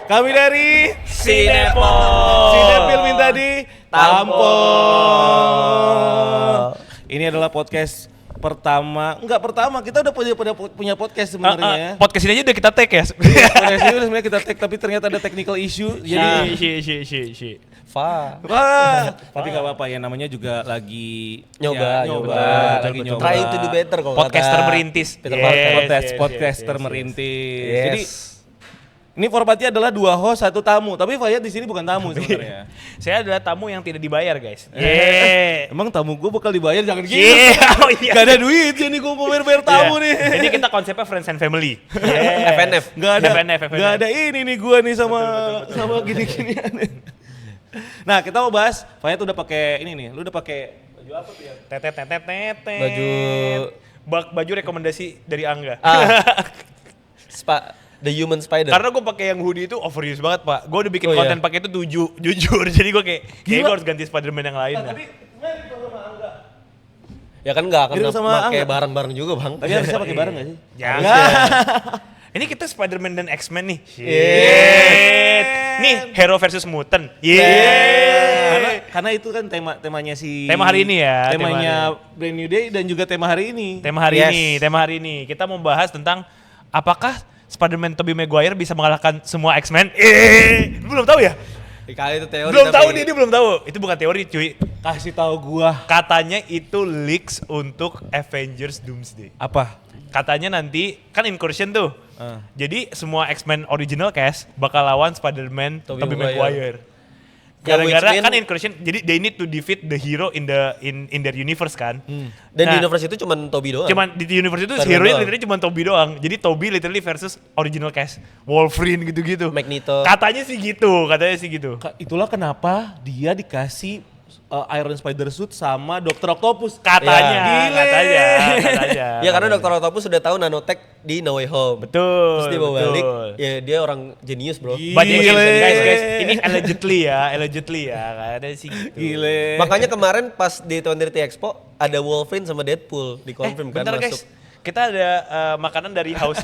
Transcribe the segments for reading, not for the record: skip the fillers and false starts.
Kami dari Sinepol. Sinepil minta ditampol. Ini adalah podcast pertama. Kita udah punya podcast sebenarnya. Podcast ini aja udah kita tag ya. Podcast ini udah sebenarnya kita tag, tapi ternyata ada technical issue. Jadi tapi nggak apa-apa ya, namanya juga lagi nyoba. lagi nyoba. Trying to do better kok. Podcaster merintis. Podcaster merintis. Jadi ini formatnya adalah 2 host 1 tamu, tapi Fayat di sini bukan tamu sebenarnya. Saya adalah tamu yang tidak dibayar, guys. Emang tamu gue bakal dibayar, jangan gitu. Oh iya. Gak ada duit jadi gue mau bayar tamu nih. Ini kita konsepnya friends and family. FNF. Gak ada. FNF. Gak ada ini nih gue nih sama gini-ginian. Nah, kita mau bahas Fayat udah pakai ini nih. Lu udah pakai baju apa tuh ya? Tetet. Baju Baju rekomendasi dari Angga. The Human Spider. Karena gue pakai yang hoodie itu overuse banget, Pak. Gue udah bikin konten pakai itu 7, jujur. Jadi gue kayak gue harus ganti Spider-Man yang lain. Tapi mirip sama Angga. Ya kan nggak akan Mirip sama pakai Angga. bareng-bareng juga, Bang. Tapi harusnya pakai bareng gak sih? Jangan. Ini kita Spider-Man dan X-Men nih. Nih hero versus mutant. Karena itu kan temanya Tema hari ini ya. Temanya Brand New Day dan juga tema hari ini. Tema hari ini kita mau bahas tentang apakah Spider-Man Tobey Maguire bisa mengalahkan semua X-Men? Belum tahu ya? Kali itu teori. Belum tahu dia belum tahu. Itu bukan teori, cuy. Kasih tahu gua. Katanya itu leaks untuk Avengers Doomsday. Apa? Katanya nanti kan Incursion tuh. Jadi semua X-Men original cast bakal lawan Spider-Man Tobey Maguire. Gara-gara kan Incursion, jadi they need to defeat the hero in their universe kan. Dan di universe itu cuma Tobey doang. Cuman di universe itu hero-nya literally cuma Tobey doang. Jadi Tobey literally versus original cast. Wolverine gitu-gitu. Magneto. Katanya sih gitu. Itulah kenapa dia dikasih Iron Spider suit sama Dr. Octopus. Katanya. Ya karena Dr. Octopus sudah tahu nanotech di No Way Home. Betul. Terus dia bawa balik, ya dia orang jenius, bro. Banyak guys, ini allegedly ya, ada sih gitu. Gile. Makanya kemarin pas di 2030 Expo ada Wolverine sama Deadpool di confirm kan Bentar masuk. guys, kita ada makanan dari House,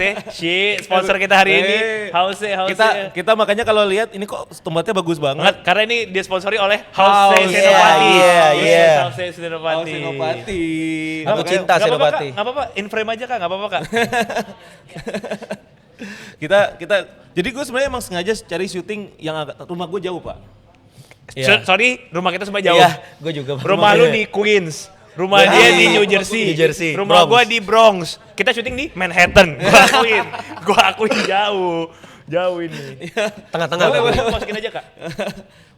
sponsor kita hari ini. House. Kita makanya kalau lihat ini kok tempatnya bagus banget. Karena ini disponsori oleh House Senopati. House Senopati. Aku cinta Senopati. Gak apa-apa, in frame aja Kak, gak apa-apa Kak. kita jadi gue sebenarnya emang sengaja cari syuting yang agak rumah gue jauh, Pak. Sorry, rumah kita semua jauh. Iya, gue juga. Rumah lu di Queens. Rumah dia di New Jersey. Rumah gua di Bronx. Kita syuting di Manhattan. Gua akuin jauh ini. Tengah-tengah. Masukin aja Kak.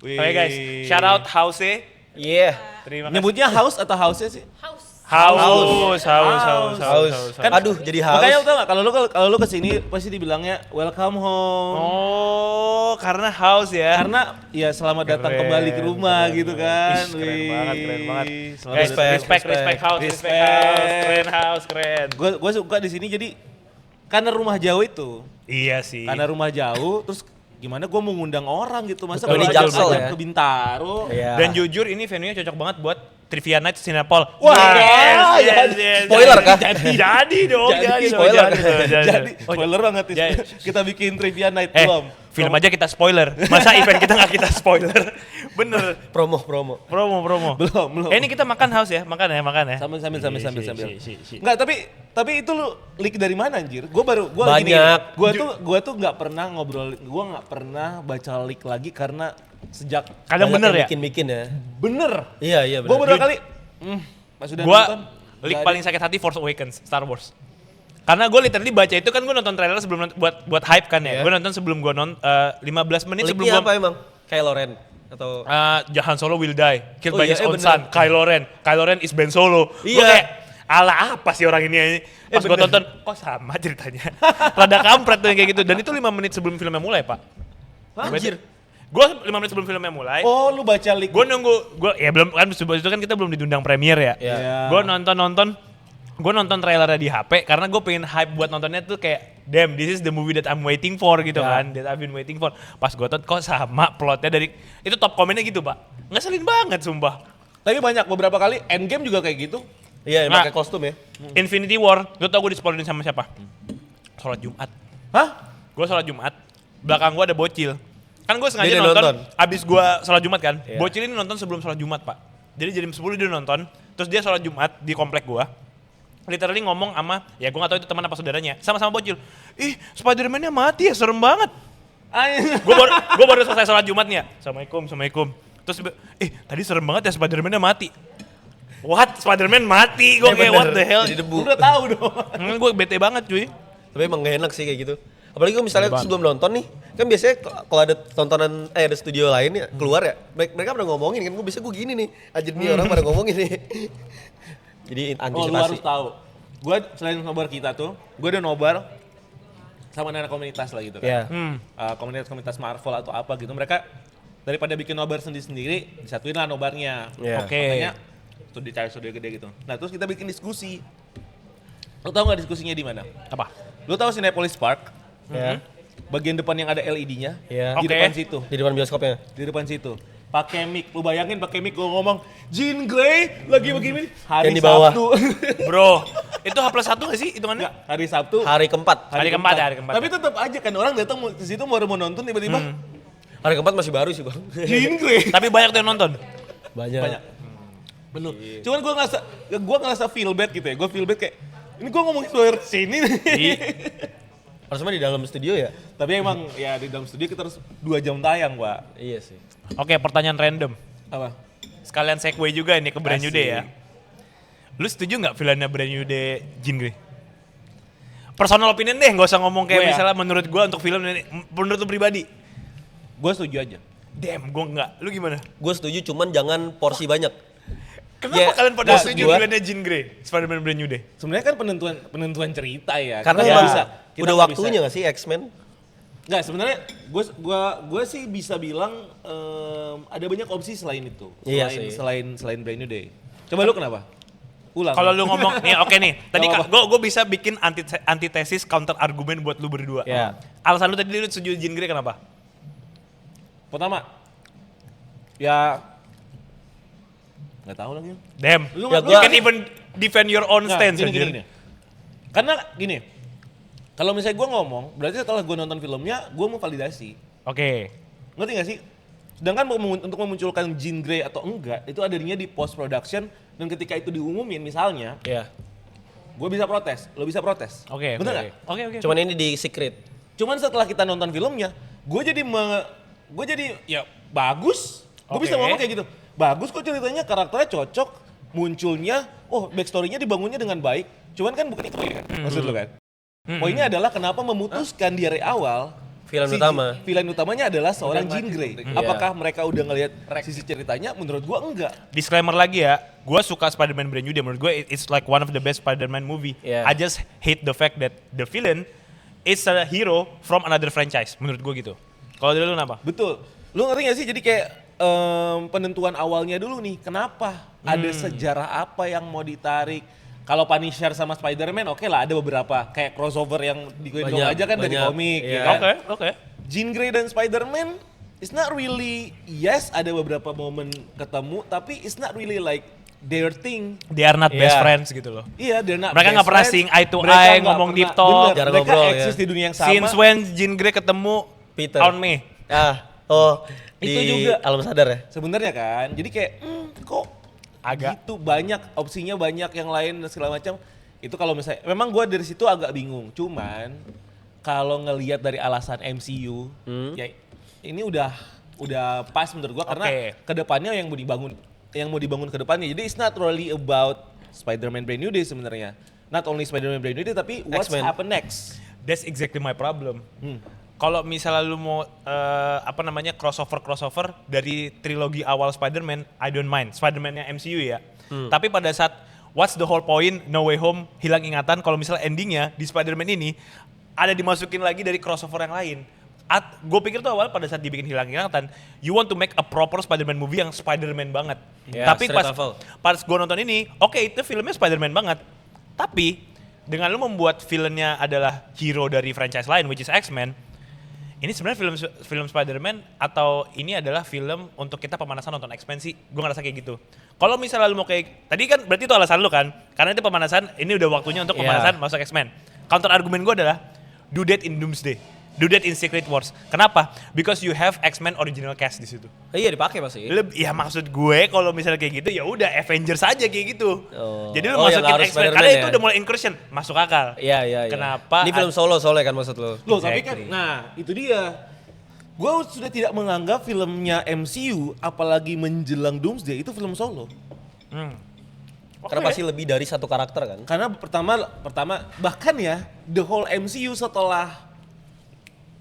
Oke guys, shout out House. Iya. Terima kasih. Nyebutnya house atau house-nya sih? House. Kan aduh jadi house. Makanya lu tau gak, kalau lu kesini pasti dibilangnya welcome home. Oh, karena house ya. Karena ya selamat datang kembali ke rumah gitu kan. Keren banget. Guys, Respect house. Keren. Gue suka di sini jadi karena rumah jauh itu. Iya sih. Karena rumah jauh terus gimana gue mau ngundang orang gitu, masa Betul, kalau di Jaksel ajak ya. ke Bintaro. Iya. Dan jujur ini venue-nya cocok banget buat Trivia Night Sinepol. Wah, yes. Spoiler kah? Jadi dong. Spoiler. Jadi spoiler banget nih. Kita bikin trivia night belum. Film aja kita spoiler. Masa event kita nggak kita spoiler? Bener. Promo. Promo. Belum. Ini kita makan house ya, makan ya. Sambil. Iya. Enggak, tapi itu lu leak dari mana anjir? Gua Banyak. Gua tuh enggak pernah ngobrol, gua enggak pernah baca leak lagi karena sejak Kadang bener ya. Bikin ya. bener. Iya bener. Gua beberapa kali pas udah Gua nonton, leak nggak paling sakit hati Force Awakens, Star Wars. Karena gue literally baca itu kan gue nonton trailer sebelum buat hype kan ya. Iya. Gue nonton sebelum gue 15 menit sebelum Leaknya gue apa emang? Kylo Ren atau Han Solo will die, killed by his own bener. son, Kylo Ren is Ben Solo. Gue Iya. kayak ala apa sih orang ini? Pas gue tonton, kok sama ceritanya. Rada kampret tuh yang kayak gitu. Dan itu 5 menit sebelum filmnya mulai, Pak. Anjir. Gue 5 menit sebelum filmnya mulai. Oh, lu baca leak. Gue nunggu, belum kan itu kan kita belum diundang premier ya. Iya. Gue nonton trailernya di HP karena gue pengen hype buat nontonnya tuh kayak damn, this is the movie that I'm waiting for gitu kan, that I've been waiting for. Pas gue tonton kok sama plotnya dari itu top komennya gitu, Pak. Ngeselin banget sumpah. Tapi banyak beberapa kali Endgame juga kayak gitu. Iya, Nah. pakai kostum ya. Infinity War, lu tau gue dispoilerin sama siapa? Sholat Jumat. Hah? Gue sholat Jumat, belakang gue ada bocil. Kan gue sengaja Dia udah nonton, nonton. abis gue sholat Jumat kan. Iya. Bocil ini nonton sebelum sholat Jumat pak. Jadi jam 10 dia nonton, terus dia sholat Jumat di komplek gue. Literally ngomong sama, ya gue gak tahu itu teman apa saudaranya, sama-sama bocil. Ih, Spider-Man-nya mati ya, serem banget. Gue baru selesai sholat Jumat nih ya. Assalamualaikum. Terus, tadi serem banget ya Spider-Man-nya mati. What? Spider-Man mati? Gue kayak what the hell? Jadi debu. Udah tahu dong. Gue bete banget cuy. Tapi emang gak enak sih kayak gitu. Apalagi kalau misalnya sebelum nonton nih, kan biasanya kalau ada tontonan, ada studio lain ya, keluar ya, mereka pada ngomongin kan, gue biasanya gue gini nih, aja nih orang pada ngomongin nih. Jadi Oh lu harus antisipasi. tahu. Gue selain nobar kita tuh, gue udah nobar sama anak komunitas lah gitu kan. Iya. Komunitas Marvel atau apa gitu. Mereka daripada bikin nobar sendiri-sendiri, disatuin lah nobarnya. Iya. Oke. Makanya studio gede gitu. Nah terus kita bikin diskusi. Lo tau gak diskusinya di mana? Apa? Lo tau Cinepolis Park? Ya. Bagian depan yang ada LED-nya? Iya. Di Oke. depan situ. Di depan bioskopnya. Di depan situ. Pakai mic, lu bayangin pakai mic gue ngomong Jean Grey lagi begini hari Yang di bawah. Sabtu. Bro, itu H+1 gak sih hitungannya? Enggak, hari Sabtu. Hari keempat. Hari keempat ya, hari keempat. Tapi tetap aja kan orang datang ke situ mau nonton tiba-tiba Hari keempat masih baru sih bang. Jean Grey. Tapi banyak tuh yang nonton. Banyak. Bener. Cuman gue ngerasa feel bad gitu ya. Gue feel bad kayak ini gue ngomongin soal sini. Harusnya di dalam studio ya? Tapi emang ya di dalam studio kita harus 2 jam tayang, Pak. Iya sih. Oke, pertanyaan random. Apa? Sekalian segue juga ini ke Brand New Day ya. Asik. Lu setuju nggak villainnya Brand New Day Jean Grey? Personal opinion deh, nggak usah ngomong kayak Gue ya. misalnya menurut gua untuk film ini, menurut lu pribadi. Gue setuju aja. Damn, gua nggak. Lu gimana? Gue setuju cuman jangan porsi banyak. Kenapa Ya, kalian pada nah, setuju gua- villainnya Jean Grey, Spider-Man Brand New Day? Sebenarnya kan penentuan cerita ya. Karena Kita emang nggak kita udah nggak waktunya bisa. gak sih X-Men? Nggak, sebenarnya gue sih bisa bilang ada banyak opsi selain itu. Iya Selain sih. selain Brand New Day. Coba lu kenapa? Ulang. Kalau lu ngomong, nih oke nih, tadi Gak apa-apa. gue bisa bikin antitesis counter argumen buat lu berdua. Ya. Alasan lu tadi lu setuju Jean Grey kenapa? Pertama, ya nggak tahu lagi. Damn, Lu Ya, nggak- you gua- can even defend your own Nggak, stance gini, anjir. gini. Karena gini, kalau misalnya gue ngomong, berarti setelah gue nonton filmnya, gue mau validasi. Oke. Ngerti gak sih? Sedangkan untuk memunculkan Jean Grey atau enggak, itu adanya di post production dan ketika itu diumumin misalnya, Iya. gue bisa protes, lo bisa protes. Oke, Bener oke, nggak? oke, oke. Cuman ini di secret. Cuman setelah kita nonton filmnya, gue jadi ya bagus. Gue Oke. bisa ngomong kayak gitu. Bagus kok ceritanya, karakternya cocok, munculnya, backstory-nya dibangunnya dengan baik. Cuman kan bukan itu kan, maksud lo kan? Poinnya adalah kenapa memutuskan di awal Villain utama. Villain utamanya adalah seorang Jean Grey. Iya. Apakah mereka udah ngelihat sisi ceritanya? Menurut gua enggak. Disclaimer lagi ya, gue suka Spider-Man Brand New Day. Menurut gue it's like one of the best Spider-Man movie. Yeah. I just hate the fact that the villain is a hero from another franchise. Menurut gue gitu. Kalau dari lu kenapa? Betul. Lu ngerti gak sih? Jadi kayak penentuan awalnya dulu nih. Kenapa? Ada sejarah apa yang mau ditarik? Kalau Punisher sama Spider-Man oke lah, ada beberapa kayak crossover yang digendong Banyak, aja kan dari banyak. komik Iya. ya kan? Oke. Jean Grey dan Spider-Man it's not really, yes ada beberapa momen ketemu tapi it's not really like their thing. They are not best Yeah. friends gitu loh. Iya, they're not Mereka best nggak pernah friends. sing eye to Mereka eye, nggak ngomong pernah- deep talk. bener, Jarang mereka ngobrol, eksis ya. di dunia yang sama. Since when Jean Grey ketemu Peter. Aunt May? Itu di juga. Alam Sadar ya? Sebenarnya kan, jadi kayak kok Agak. gitu banyak opsinya, banyak yang lain dan segala macam. Itu kalau misalnya, memang gue dari situ agak bingung. Cuman kalau ngelihat dari alasan MCU, ya ini udah pas menurut gue karena Oke. kedepannya yang mau dibangun ke depannya. Jadi it's not really about Spider-Man Brand New Day sebenarnya. Not only Spider-Man Brand New Day tapi what's X-Men. happen next. That's exactly my problem. Hmm. Kalau misalnya lu mau crossover dari trilogi awal Spider-Man, I don't mind. Spider-Man-nya MCU ya. Tapi pada saat what's the whole point No Way Home hilang ingatan, kalau misalnya endingnya di Spider-Man ini ada dimasukin lagi dari crossover yang lain. Gue pikir tuh awal pada saat dibikin hilang ingatan, you want to make a proper Spider-Man movie yang Spider-Man banget. Ya, Tapi straight level. pas gue nonton ini, oke itu filmnya Spider-Man banget. Tapi dengan lu membuat villainnya adalah hero dari franchise lain, which is X-Men, ini sebenarnya film Spider-Man atau ini adalah film untuk kita pemanasan nonton X-Men sih? Gue ngerasa kayak gitu. Kalau misalnya lu mau kayak, tadi kan berarti itu alasan lu kan? Karena itu pemanasan, ini udah waktunya untuk Iya. pemanasan masuk X-Men. Counter argumen gue adalah, do that in Doomsday. Do that in Secret Wars. Kenapa? Because you have X-Men original cast di situ. Iya dipakai pasti. Ya maksud gue kalau misalnya kayak gitu ya udah Avengers aja kayak gitu. Oh. Jadi lu Oh, yang masukin harus X-Men Spider-Man karena ya? itu udah mulai incursion, masuk akal. Iya. Kenapa? Ini film solo soalnya kan maksud lo? Loh tapi kan, Exactly. nah itu dia. Gue sudah tidak menganggap filmnya MCU, apalagi menjelang Doomsday, itu film solo. Karena pasti lebih dari satu karakter kan? Karena pertama bahkan ya, the whole MCU setelah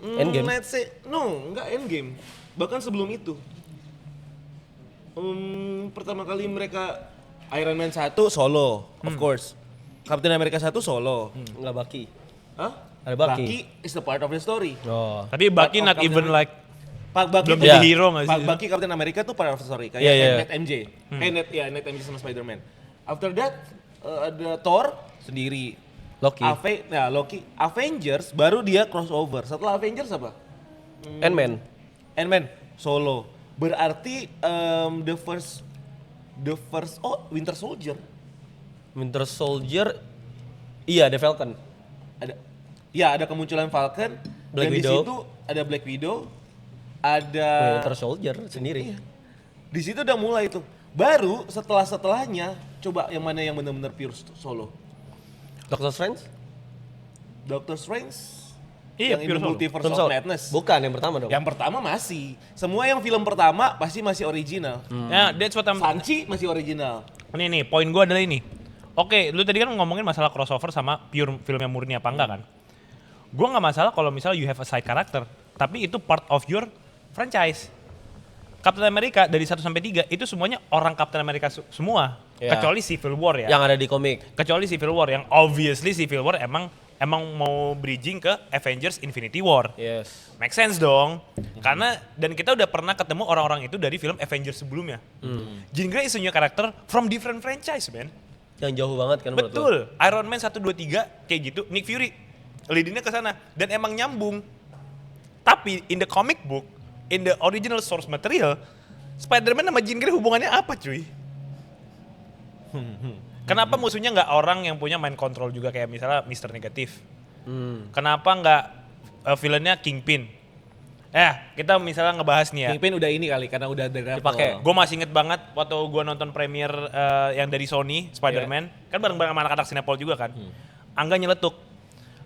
Endgame? let's say, enggak Endgame. Bahkan sebelum itu. Pertama kali mereka Iron Man 1 solo, of course. Captain America 1 solo. Enggak Bucky. Hah? Ada Bucky. Bucky is the part of the story. Oh. Tapi Bucky Part of not Captain even America. like Pak Bucky belum Iya. jadi hero nggak sih? Pak Bucky Captain America tuh part of the story kayak Iya, iya. Net MJ. Net MJ sama Spider-Man. After that ada Thor sendiri. Loki. Loki. Avengers baru dia crossover. Setelah Avengers apa? Ant-Man. Ant-Man solo. Berarti the first Winter Soldier. Winter Soldier. Iya, ada Falcon. Ada kemunculan Falcon. Black dan Widow. di situ ada Black Widow. Ada Winter Soldier sendiri. Iya. Di situ udah mulai tuh. Baru setelahnya coba yang mana yang benar-benar pure solo. Doctor Strange? Doctor Strange. Iya, yang pure in the solo. Multiverse Film of solo. Madness. Bukan yang pertama dong. Yang pertama masih. Semua yang film pertama pasti masih original. Ya, that's what I'm Sanchi masih original. Ini poin gue adalah ini. Oke, lu tadi kan ngomongin masalah crossover sama pure film yang murni apa enggak kan? Gue nggak masalah kalau misalnya you have a side character, tapi itu part of your franchise. Captain America dari 1 sampai 3 itu semuanya orang Captain America semua, Ya. kecuali Civil War ya. Yang ada di komik. Kecuali Civil War yang obviously Civil War emang mau bridging ke Avengers Infinity War. Yes. Make sense dong. Karena dan kita udah pernah ketemu orang-orang itu dari film Avengers sebelumnya. Jean Grey is a new character from different franchise, man. Yang jauh banget kan menurut lo? Betul. Iron Man 1 2 3 kayak gitu. Nick Fury leadingnya ke sana dan emang nyambung. Tapi in the comic book, in the original source material, Spider-Man sama Jean Grey hubungannya apa, cuy? Kenapa musuhnya nggak orang yang punya mind control juga kayak misalnya Mr. Negatif? Kenapa nggak villainnya Kingpin? Kita misalnya ngebahas nih ya. Kingpin udah ini kali karena udah dari Dipakai. Gue masih inget banget waktu gue nonton premiere yang dari Sony, Spider-Man. Kan bareng-bareng sama anak-anak Cinepol juga kan. Angga nyeletuk.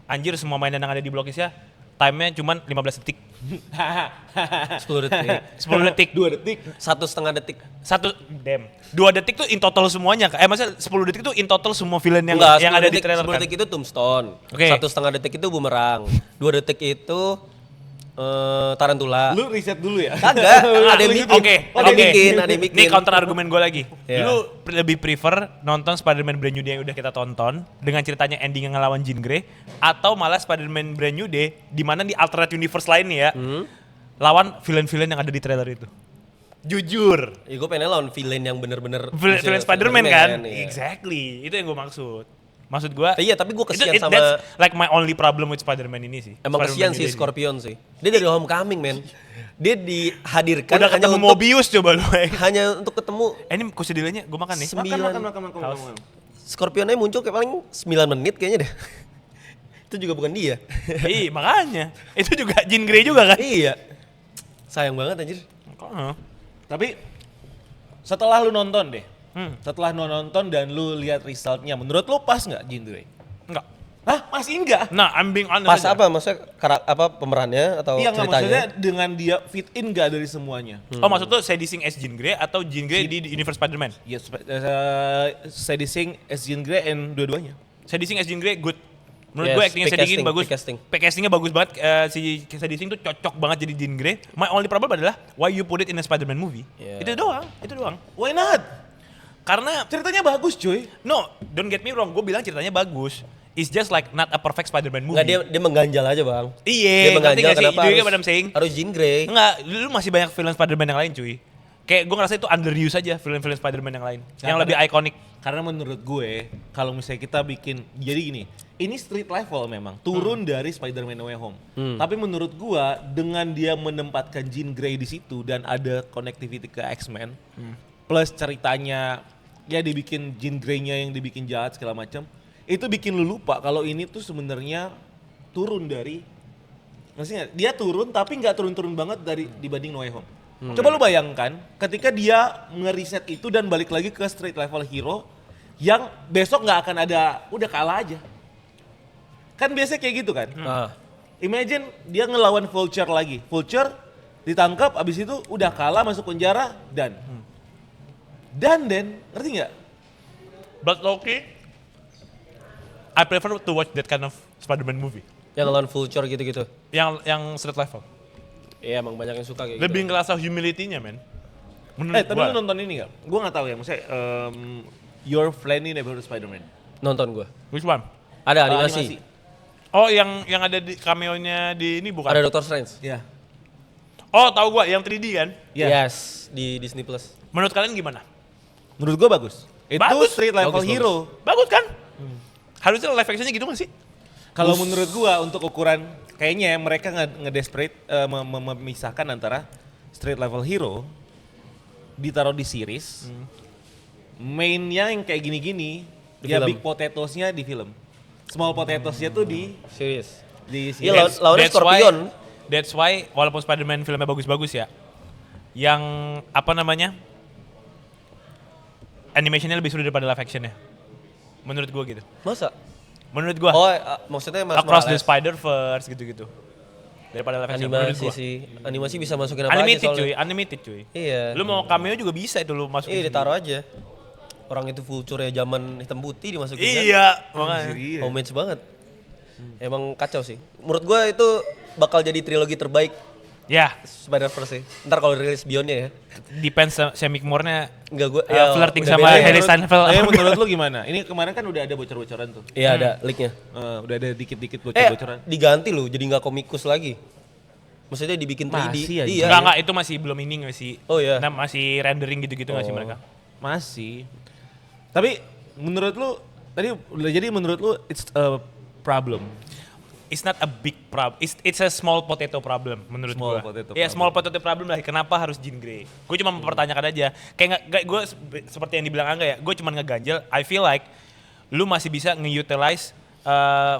Anjir semua mainan yang ada di Blokisya, time-nya cuma 15 detik. 10 detik. 10 detik. 2 detik. 1,5 detik. 2 detik tuh in total semuanya. Maksudnya 10 detik tuh in total semua villain yang Enggak, ada 10 di trailer 10 kan. detik itu Tombstone. Oke. 1,5 detik itu Boomerang. 2 detik itu Tarantula. Lu riset dulu ya. Kagak, ada yang bikin. Oke, Ada yang bikin, ada yang bikin. Ini counter argumen gue lagi. Iya. Lu lebih prefer nonton Spider-Man Brand New Day yang udah kita tonton dengan ceritanya ending yang ngelawan Jean Grey atau malah Spider-Man Brand New Day di mana di alternate universe lain nih ya lawan villain-villain yang ada di trailer itu. Jujur. Ya gue pengen lawan villain yang bener-bener Villain Spider-Man kan? iya. Exactly. Itu yang gue maksud. Maksud gue Iya, tapi gue kesian sama that's like my only problem with Spider-Man ini sih. emang Spider-Man kesian New sih Day Scorpion sih. Dia dari Homecoming, men. Dia dihadirkan Udah hanya ketemu untuk Mobius coba lu. hanya untuk ketemu Ini kusadilanya gue makan nih. Makan. Scorpionnya muncul kayak paling 9 menit kayaknya deh. Itu juga bukan dia. Iya makanya. Itu juga Jean Grey juga kan? Iya. Sayang banget anjir. Tapi setelah lu nonton deh. Setelah lu nonton dan lu lihat resultnya, menurut lu pas nggak Jean Grey? Enggak. Hah? Masih enggak? Nah, I'm being honest Pas aja. apa? Maksudnya pemerannya atau Iya nggak, ceritanya? maksudnya dengan dia fit in nggak dari semuanya? Oh maksud tuh Sadising as Jean Grey atau Jean Grey di Universe Spider-Man? Yes, Sadising as Jean Grey and dua-duanya. Sadising as Jean Grey good. Menurut Yes, gue actingnya pick Sadising casting, bagus. pick casting. Pick castingnya bagus banget. Si Sadising tuh cocok banget jadi Jean Grey. My only problem adalah why you put it in a Spider-Man movie. Yeah. Itu doang. Why not? Karena Ceritanya bagus cuy. no, don't get me wrong, gue bilang ceritanya bagus. It's just like not a perfect Spider-Man movie. Enggak, dia mengganjal aja, Bang. Iya, Dia ngerti mengganjal gak sih? kenapa Do you get what I'm saying? harus Jean Grey. Enggak, lu masih banyak film Spider-Man yang lain cuy. Kayak gue ngerasa itu underuse aja film-film Spider-Man yang lain. Yang lebih ikonik. Karena menurut gue, kalau misalnya kita bikin, jadi gini, ini street level memang, turun dari Spider-Man No Way Home. Tapi menurut gue, dengan dia menempatkan Jean Grey di situ dan ada connectivity ke X-Men, plus ceritanya, ya dibikin Jean Grey-nya yang dibikin jahat segala macam, itu bikin lu lupa kalau ini tuh sebenarnya turun dari Maksudnya dia turun tapi nggak turun-turun banget dari dibanding No Way Home. Coba lu bayangkan ketika dia ngeriset itu dan balik lagi ke street level hero yang besok nggak akan ada, udah kalah aja. Kan biasanya kayak gitu kan. Imagine dia ngelawan Vulture lagi. Vulture ditangkap, abis itu udah kalah masuk penjara dan ngerti nggak? But Loki, I prefer to watch that kind of Spider-Man movie. Yang lawan Vulture gitu-gitu. Yang street level. Iya emang banyak yang suka kayak Lebih gitu. ngerasa humility-nya, men. Menurut Tapi lu nonton ini nggak? Gue nggak tahu ya, maksudnya Your Friendly Neighborhood Spider-Man. Nonton gua. Which one? Ada animasi. Oh, yang ada di cameo-nya di ini bukan? Ada Doctor Strange. Ya. Oh, tahu gua yang 3D kan? Ya. Yes, di Disney Plus. Menurut kalian gimana? Menurut gue bagus. Itu Bagus. street level Bagus, hero. Bagus kan? Harusnya live action-nya gitu gak sih? Kalau menurut gua untuk ukuran kayaknya mereka ngedesperate memisahkan antara street level hero ditaruh di series. Mainnya yang kayak gini-gini, Di ya film. big potatoes-nya di film. Small potatoes-nya tuh di Serius. series. Iya, lawannya Scorpion. That's why walaupun Spider-Man filmnya bagus-bagus ya, yang apa namanya, animationnya lebih seru daripada live actionnya. Menurut gua gitu. Masa? Menurut gua. Oh, maksudnya Miles Across the Morales. Spider-Verse gitu-gitu. Daripada live action menurut Animasi gua. sih. Animasi bisa masukin apa Animated aja cuy, soalnya. animated cuy. Iya. Lu mau cameo juga bisa itu lu masukin. Iya, sendiri. ditaruh aja. Orang itu Vulture ya zaman hitam putih dimasukin kan. Iya, makanya. Iya. Homage banget. Emang kacau sih. Menurut gua itu bakal jadi trilogi terbaik Ya, Spider-Verse sih. Ntar kalau rilis Beyond-nya ya. depends Semic Moore-nya Enggak gua flirting udah sama beda ya. Harry Steinfeld. Menurut lu gimana? Ini kemarin kan udah ada bocor-bocoran tuh. Iya ada leak-nya. Udah ada dikit-dikit bocor-bocoran. Diganti loh jadi nggak komikus lagi. Maksudnya dibikin 3D. Masih aja. Iya. Enggak, itu masih belum ini nggak sih? Oh, iya. Nah, masih rendering gitu-gitu nggak sih Oh. mereka? Masih. Tapi menurut lu tadi jadi menurut lu it's a problem. It's not a big problem. It's a small potato problem menurut Small gua. potato Iya, problem. small potato problem lah. Kenapa harus Jean Grey? Gue cuma mempertanyakan aja. Kayak gue seperti yang dibilang Angga ya. Gue cuma ngeganjel. I feel like lu masih bisa nge-utilize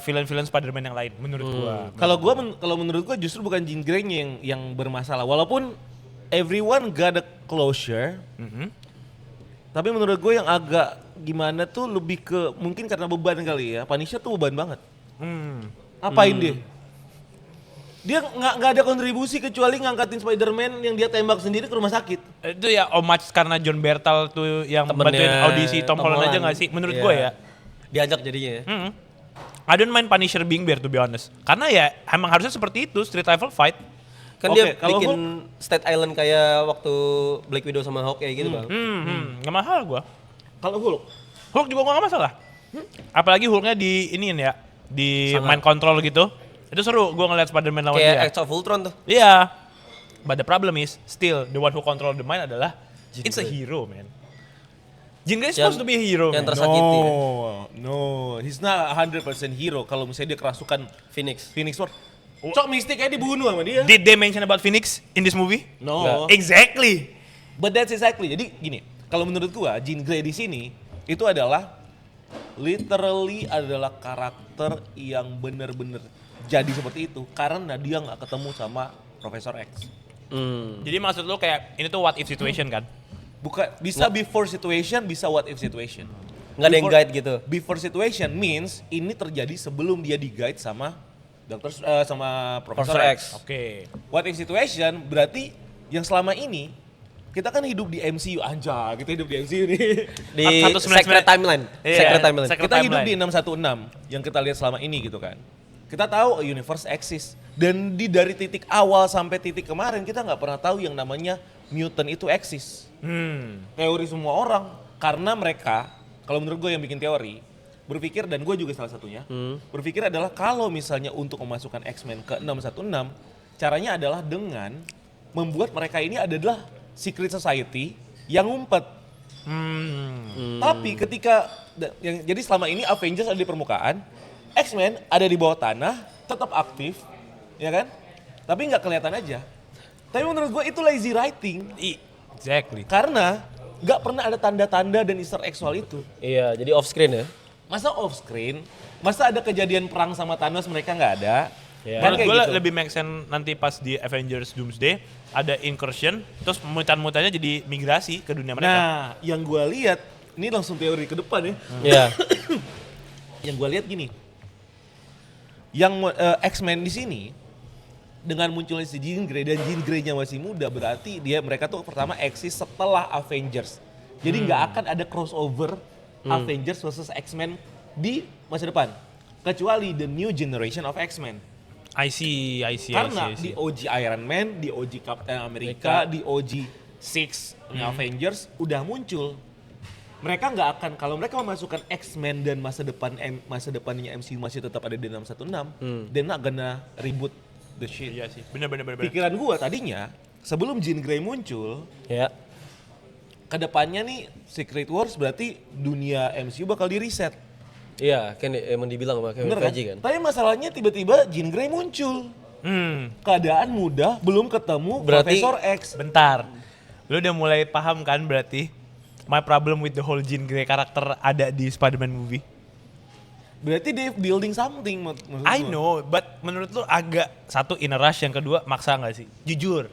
villain-villain Spider-Man yang lain menurut gua. Kalau menurut gua justru bukan Jean Grey yang bermasalah. Walaupun everyone got a closure. Tapi menurut gue yang agak gimana tuh lebih ke mungkin karena beban kali ya. Punisher tuh beban banget. Apain dia? Dia nggak ada kontribusi kecuali ngangkatin Spider-Man yang dia tembak sendiri ke rumah sakit. Itu ya homage karena John Bertal tuh yang Temennya bantuin audisi Tom Holland aja Holland. gak sih? Menurut Iya. gue ya. Diajak jadinya ya. I don't mind Punisher being there to be honest. Karena ya emang harusnya seperti itu, street level fight. Kan Oke, dia kalau bikin State Island kayak waktu Black Widow sama Hawk kayak gitu bang. Gak mahal gua. Kalau Hulk, Hulk juga gak masalah. Apalagi Hulknya di iniin ya, di Sangat. mind control gitu. Itu seru gua ngeliat Spider-Man lawan Kayak dia. Age of Ultron tuh. Iya. But the problem is, still the one who control the mind adalah Jean it's a Grey. hero, man. Jean Grey is supposed to be a hero, yang man. tersakiti ya. no, he's not 100% hero kalau misalnya dia kerasukan Phoenix. Phoenix Ward. Cok Mystic aja dibunuh sama dia. Did they mention about Phoenix in this movie? No. Exactly. But that's exactly. Jadi gini, kalau menurut gua Jean Grey di sini itu adalah literally adalah karakter yang bener-bener jadi seperti itu karena dia nggak ketemu sama Profesor X. Jadi maksud lo kayak ini tuh what if situation kan? Bukan bisa before situation, bisa what if situation. Nggak ada yang Before- guide gitu. Before situation means ini terjadi sebelum dia di guide sama sama Profesor Profesor X. X. Oke. What if situation berarti yang selama ini kita kan hidup di MCU aja, kita hidup di MCU nih. Di 199. Secret Timeline. Iya, Secret Timeline. Secret Kita hidup di Timeline. 616 yang kita lihat selama ini gitu kan. Kita tahu universe exist dan dari titik awal sampai titik kemarin kita nggak pernah tahu yang namanya mutant itu exist. Teori semua orang karena mereka kalau menurut gue yang bikin teori berpikir dan gue juga salah satunya berpikir adalah kalau misalnya untuk memasukkan X-Men ke 616 caranya adalah dengan membuat mereka ini adalah secret society yang ngumpet. Tapi ketika jadi selama ini Avengers ada di permukaan, X-Men ada di bawah tanah, tetap aktif, ya kan? Tapi nggak kelihatan aja. Tapi menurut gue itu lazy writing Exactly. karena nggak pernah ada tanda-tanda dan Easter egg soal itu. Iya, jadi off screen ya. Masa off screen, masa ada kejadian perang sama Thanos mereka nggak ada, Ya. Menurut Kayak gue gitu. lebih make sense nanti pas di Avengers Doomsday ada incursion, terus mutan-mutannya jadi migrasi ke dunia mereka. Nah, yang gue lihat ini langsung teori ke depan ya. Iya. Yang gue lihat gini, yang X-Men di sini dengan munculnya si Jean Grey dan Jean Grey-nya masih muda, berarti mereka tuh pertama eksis setelah Avengers. Jadi nggak akan ada crossover Avengers versus X-Men di masa depan, kecuali the new generation of X-Men. I see. Karena di OG Iron Man, di OG Captain America, di OG Six Avengers udah muncul. Mereka nggak akan, kalau mereka memasukkan X-Men dan masa depannya MCU masih tetap ada di 616, they're not gonna reboot the shit. Iya sih, bener. Pikiran gua tadinya sebelum Jean Grey muncul, Ya. kedepannya nih Secret Wars berarti dunia MCU bakal di reset. Iya, kan emang dibilang sama Kevin Bener kan? Feige kan. Tapi masalahnya tiba-tiba Jean Grey muncul. Keadaan mudah, belum ketemu Berarti- Profesor X. Bentar, lu udah mulai paham kan berarti my problem with the whole Jean Grey karakter ada di Spider-Man movie? Berarti dia building something maksud I gua. know, but menurut lu agak satu in a rush, yang kedua maksa nggak sih? Jujur.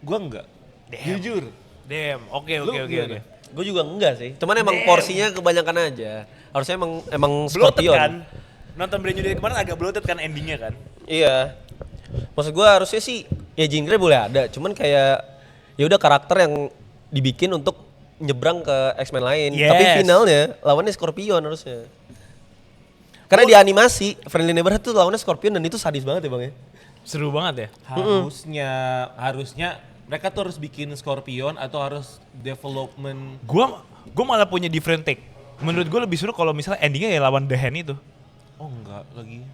Gua enggak. Damn. Jujur. Damn, oke. Lu gimana? Gue juga enggak sih. Cuman emang Damn. porsinya kebanyakan aja. Harusnya emang Bloated Scorpion. kan? Nonton Brand New Day kemarin agak bloated kan endingnya kan? Iya. Maksud gue harusnya sih ya Jean Grey boleh ada. Cuman kayak ya udah karakter yang dibikin untuk nyebrang ke X-Men lain. Yes. Tapi finalnya lawannya Scorpion harusnya. Karena di animasi Friendly Neighborhood tuh lawannya Scorpion dan itu sadis banget ya bang ya. Seru banget ya? Harusnya mereka tuh harus bikin Scorpion atau harus development. Gua malah punya different take. Menurut gue lebih seru kalau misalnya endingnya ya lawan The Hand itu. Oh enggak lagi.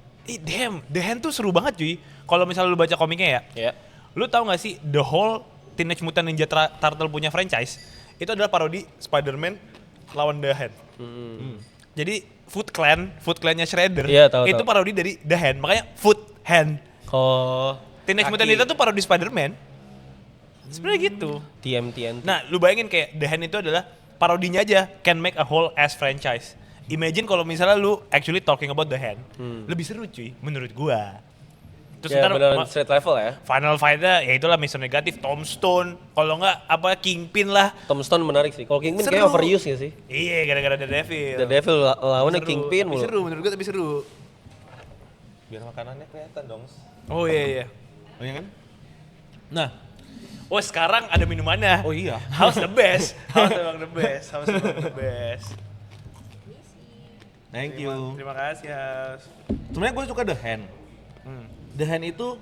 Damn, The Hand tuh seru banget cuy. Kalau misalnya lu baca komiknya ya, Iya. lu tahu nggak sih the whole Teenage Mutant Ninja Turtle punya franchise itu adalah parodi Spider-Man lawan The Hand. Jadi Foot Clan-nya Shredder Iya, tahu, itu tahu. parodi dari The Hand, makanya Foot Hand. Oh, Teenage Mutant Kaki. Ninja tuh parodi Spider-Man. Sebenarnya gitu. TM. Nah, lu bayangin kayak The Hand itu adalah parodinya aja can make a whole ass franchise. Imagine kalau misalnya lu actually talking about The Hand, lebih seru cuy menurut gua. Terus Ya ntar beneran straight level ya. final fight-nya ya itulah Mr. Negatif, Tombstone, kalau enggak apa Kingpin lah. Tom Stone menarik sih. Kalau Kingpin Seru. kayak overuse gak sih? Iya, gara-gara The Devil. The Devil lawannya Seru. Kingpin Tapi mulu. seru, menurut gua tapi seru. Biar makanannya kelihatan dong. Oh iya. Oh iya kan? Nah, Oh sekarang ada minumannya. oh iya. House the best. House emang the best. House emang the best. Thank you. Terima kasih House. Sebenarnya gue suka The Hand. The Hand itu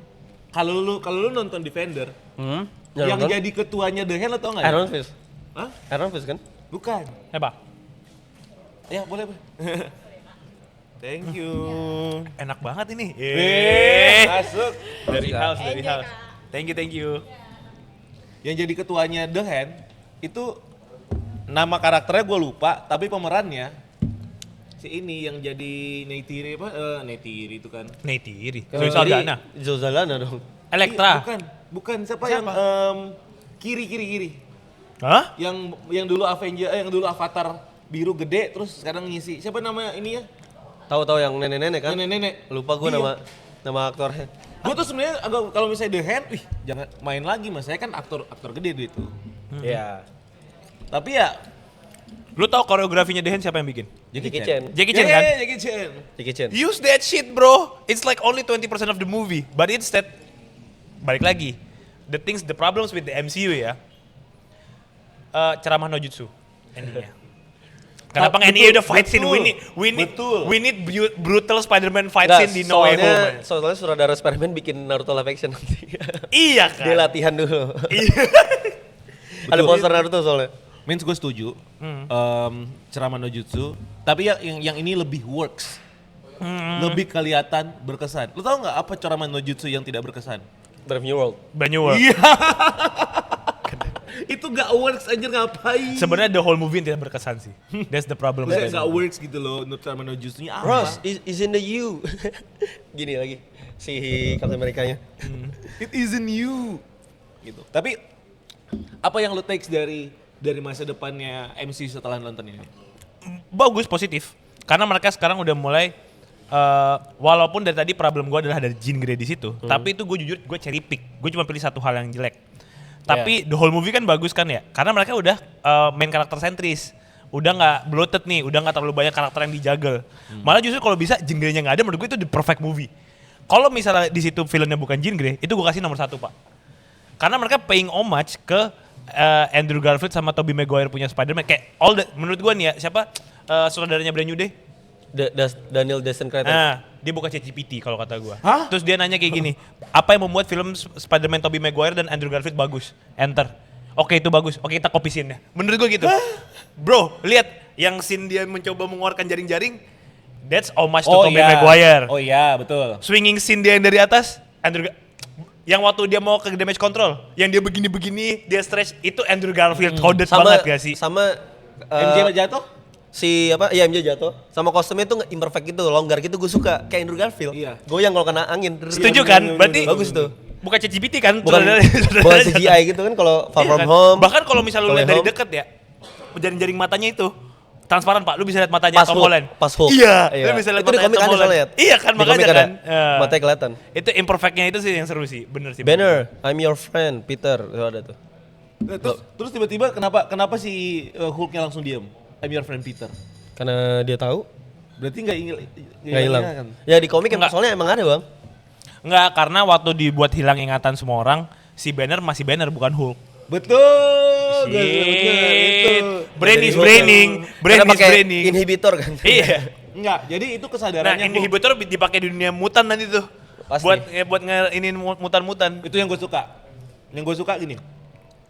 kalau lu nonton Defender, yang nonton? jadi ketuanya The Hand lo tau nggak? Iron Fist. Hah? Iron Fist kan? Bukan. Hebat. Ya boleh. Thank you. Enak banget ini. Masuk. Dari House, dari Enjoy, House. Kak. Thank you. Yang jadi ketuanya The Hand itu nama karakternya gue lupa, tapi pemerannya si ini yang jadi Neytiri apa? Neytiri itu kan. Neytiri. Kalau Zoe Saldana. kiri, Zoe Saldana dong. Elektra. Bukan siapa, Siapa? yang kiri. Hah? Yang dulu yang dulu Avatar biru gede terus sekarang ngisi. Siapa nama ini ya? Tahu-tahu yang nenek-nenek kan? Nenek-nenek. Lupa gue Dia. nama aktornya. Gue tuh sebenarnya agak kalau misalnya The Hand, jangan main lagi mas. Saya kan aktor gede gitu. Iya. Tapi ya Lu tau koreografinya The Hand siapa yang bikin? Jackie Chan. Jackie Chan kan? Jackie Chan. Jackie Chan. Use that shit bro. It's like only 20% of the movie. But instead, balik lagi. The problems with the MCU ya. Ceramah no jutsu endingnya. Kenapa nggak ini udah fight scene? Betul. We need brutal Spider-Man fight Nggak, scene di No Way Home. soalnya sutradara Spider-Man bikin Naruto live action nanti. Iya kan? Dia latihan dulu. Iya. Ada poster Naruto soalnya. Means gue setuju. Ceramah no jutsu. Tapi yang ini lebih works. Lebih kelihatan berkesan. Lu tau nggak apa ceramah no jutsu yang tidak berkesan? Brave New World. Brand New World. Iya. Itu gak works anjir ngapain? Sebenarnya the whole movie yang tidak berkesan sih. That's the problem. Maksudnya with gak it. works gitu loh. Ceramah no jutsunya apa? Ross is in the U. Gini lagi si Captain Amerikanya. It isn't you. Gitu. Tapi apa yang lu takes dari masa depannya MCU setelah nonton ini? Bagus, positif. Karena mereka sekarang udah mulai walaupun dari tadi problem gue adalah dari Jean Grey di situ, tapi itu gue jujur gue cherry pick. Gue cuma pilih satu hal yang jelek. Tapi the whole movie kan bagus kan ya, karena mereka udah main karakter sentris, udah nggak bloated nih, udah nggak terlalu banyak karakter yang dijagal. Malah justru kalau bisa Jean Grey-nya nggak ada, menurut gue itu the perfect movie. Kalau misalnya di situ villainnya bukan Jean Grey, itu gue kasih nomor 1 Pak. Karena mereka paying homage ke Andrew Garfield sama Tobey Maguire punya Spider-Man. Kayak menurut gue nih ya, siapa saudaranya Brand New Day? Daniel Destin Cretton. Nah, dia bukan ChatGPT kalau kata gue. Hah? Terus dia nanya kayak gini, apa yang membuat film Spider-Man Tobey Maguire dan Andrew Garfield bagus? Enter. Oke, itu bagus. Oke, kita copy scene-nya. Menurut gue gitu. Bro, lihat yang scene dia mencoba mengeluarkan jaring-jaring, that's homage to Tobey Maguire. Oh iya, betul. Swinging scene dia yang dari atas, yang waktu dia mau ke damage control, yang dia begini-begini, dia stretch, itu Andrew Garfield coded banget gak sih? Sama MJ jatuh? Iya MJ jatuh. Sama kostumnya tuh imperfect gitu, longgar gitu gue suka. Kayak Andrew Garfield. Iya. Goyang kalau kena angin. Setuju kan? Berarti bagus tuh. bukan ChatGPT kan? Bukan CGI gitu kan kalau Far From Home. Bahkan kalau misalnya lu Way lihat dari Home. deket ya, jaring-jaring matanya itu transparan Pak, lu bisa lihat matanya Tom Holland. Pas Hulk. Iya, lu bisa lihat itu di matanya komik Tom ada Holland. soalnya. Iya kan, Di makanya komik ada. kan. Matanya kelihatan. Itu imperfectnya itu sih yang seru sih, bener sih. Banner, I'm your friend, Peter. Itu ada tuh. Terus tiba-tiba kenapa si Hulknya langsung diam? I'm your friend Peter. Karena dia tahu Berarti nggak hilang. kan? Ya di komik Enggak. soalnya emang ada bang. Enggak, karena waktu dibuat hilang ingatan semua orang, si Banner masih Banner bukan Hulk. Betul. Shit. Brain Jadi is Hulk braining, brain Karena is pakai braining. inhibitor kan. Iya. Enggak, jadi itu Nah, kesadarannya Hulk. inhibitor dipakai di dunia mutan nanti tuh. Pasti. Buat ini mutan-mutan. Itu yang gue suka. Yang gue suka gini.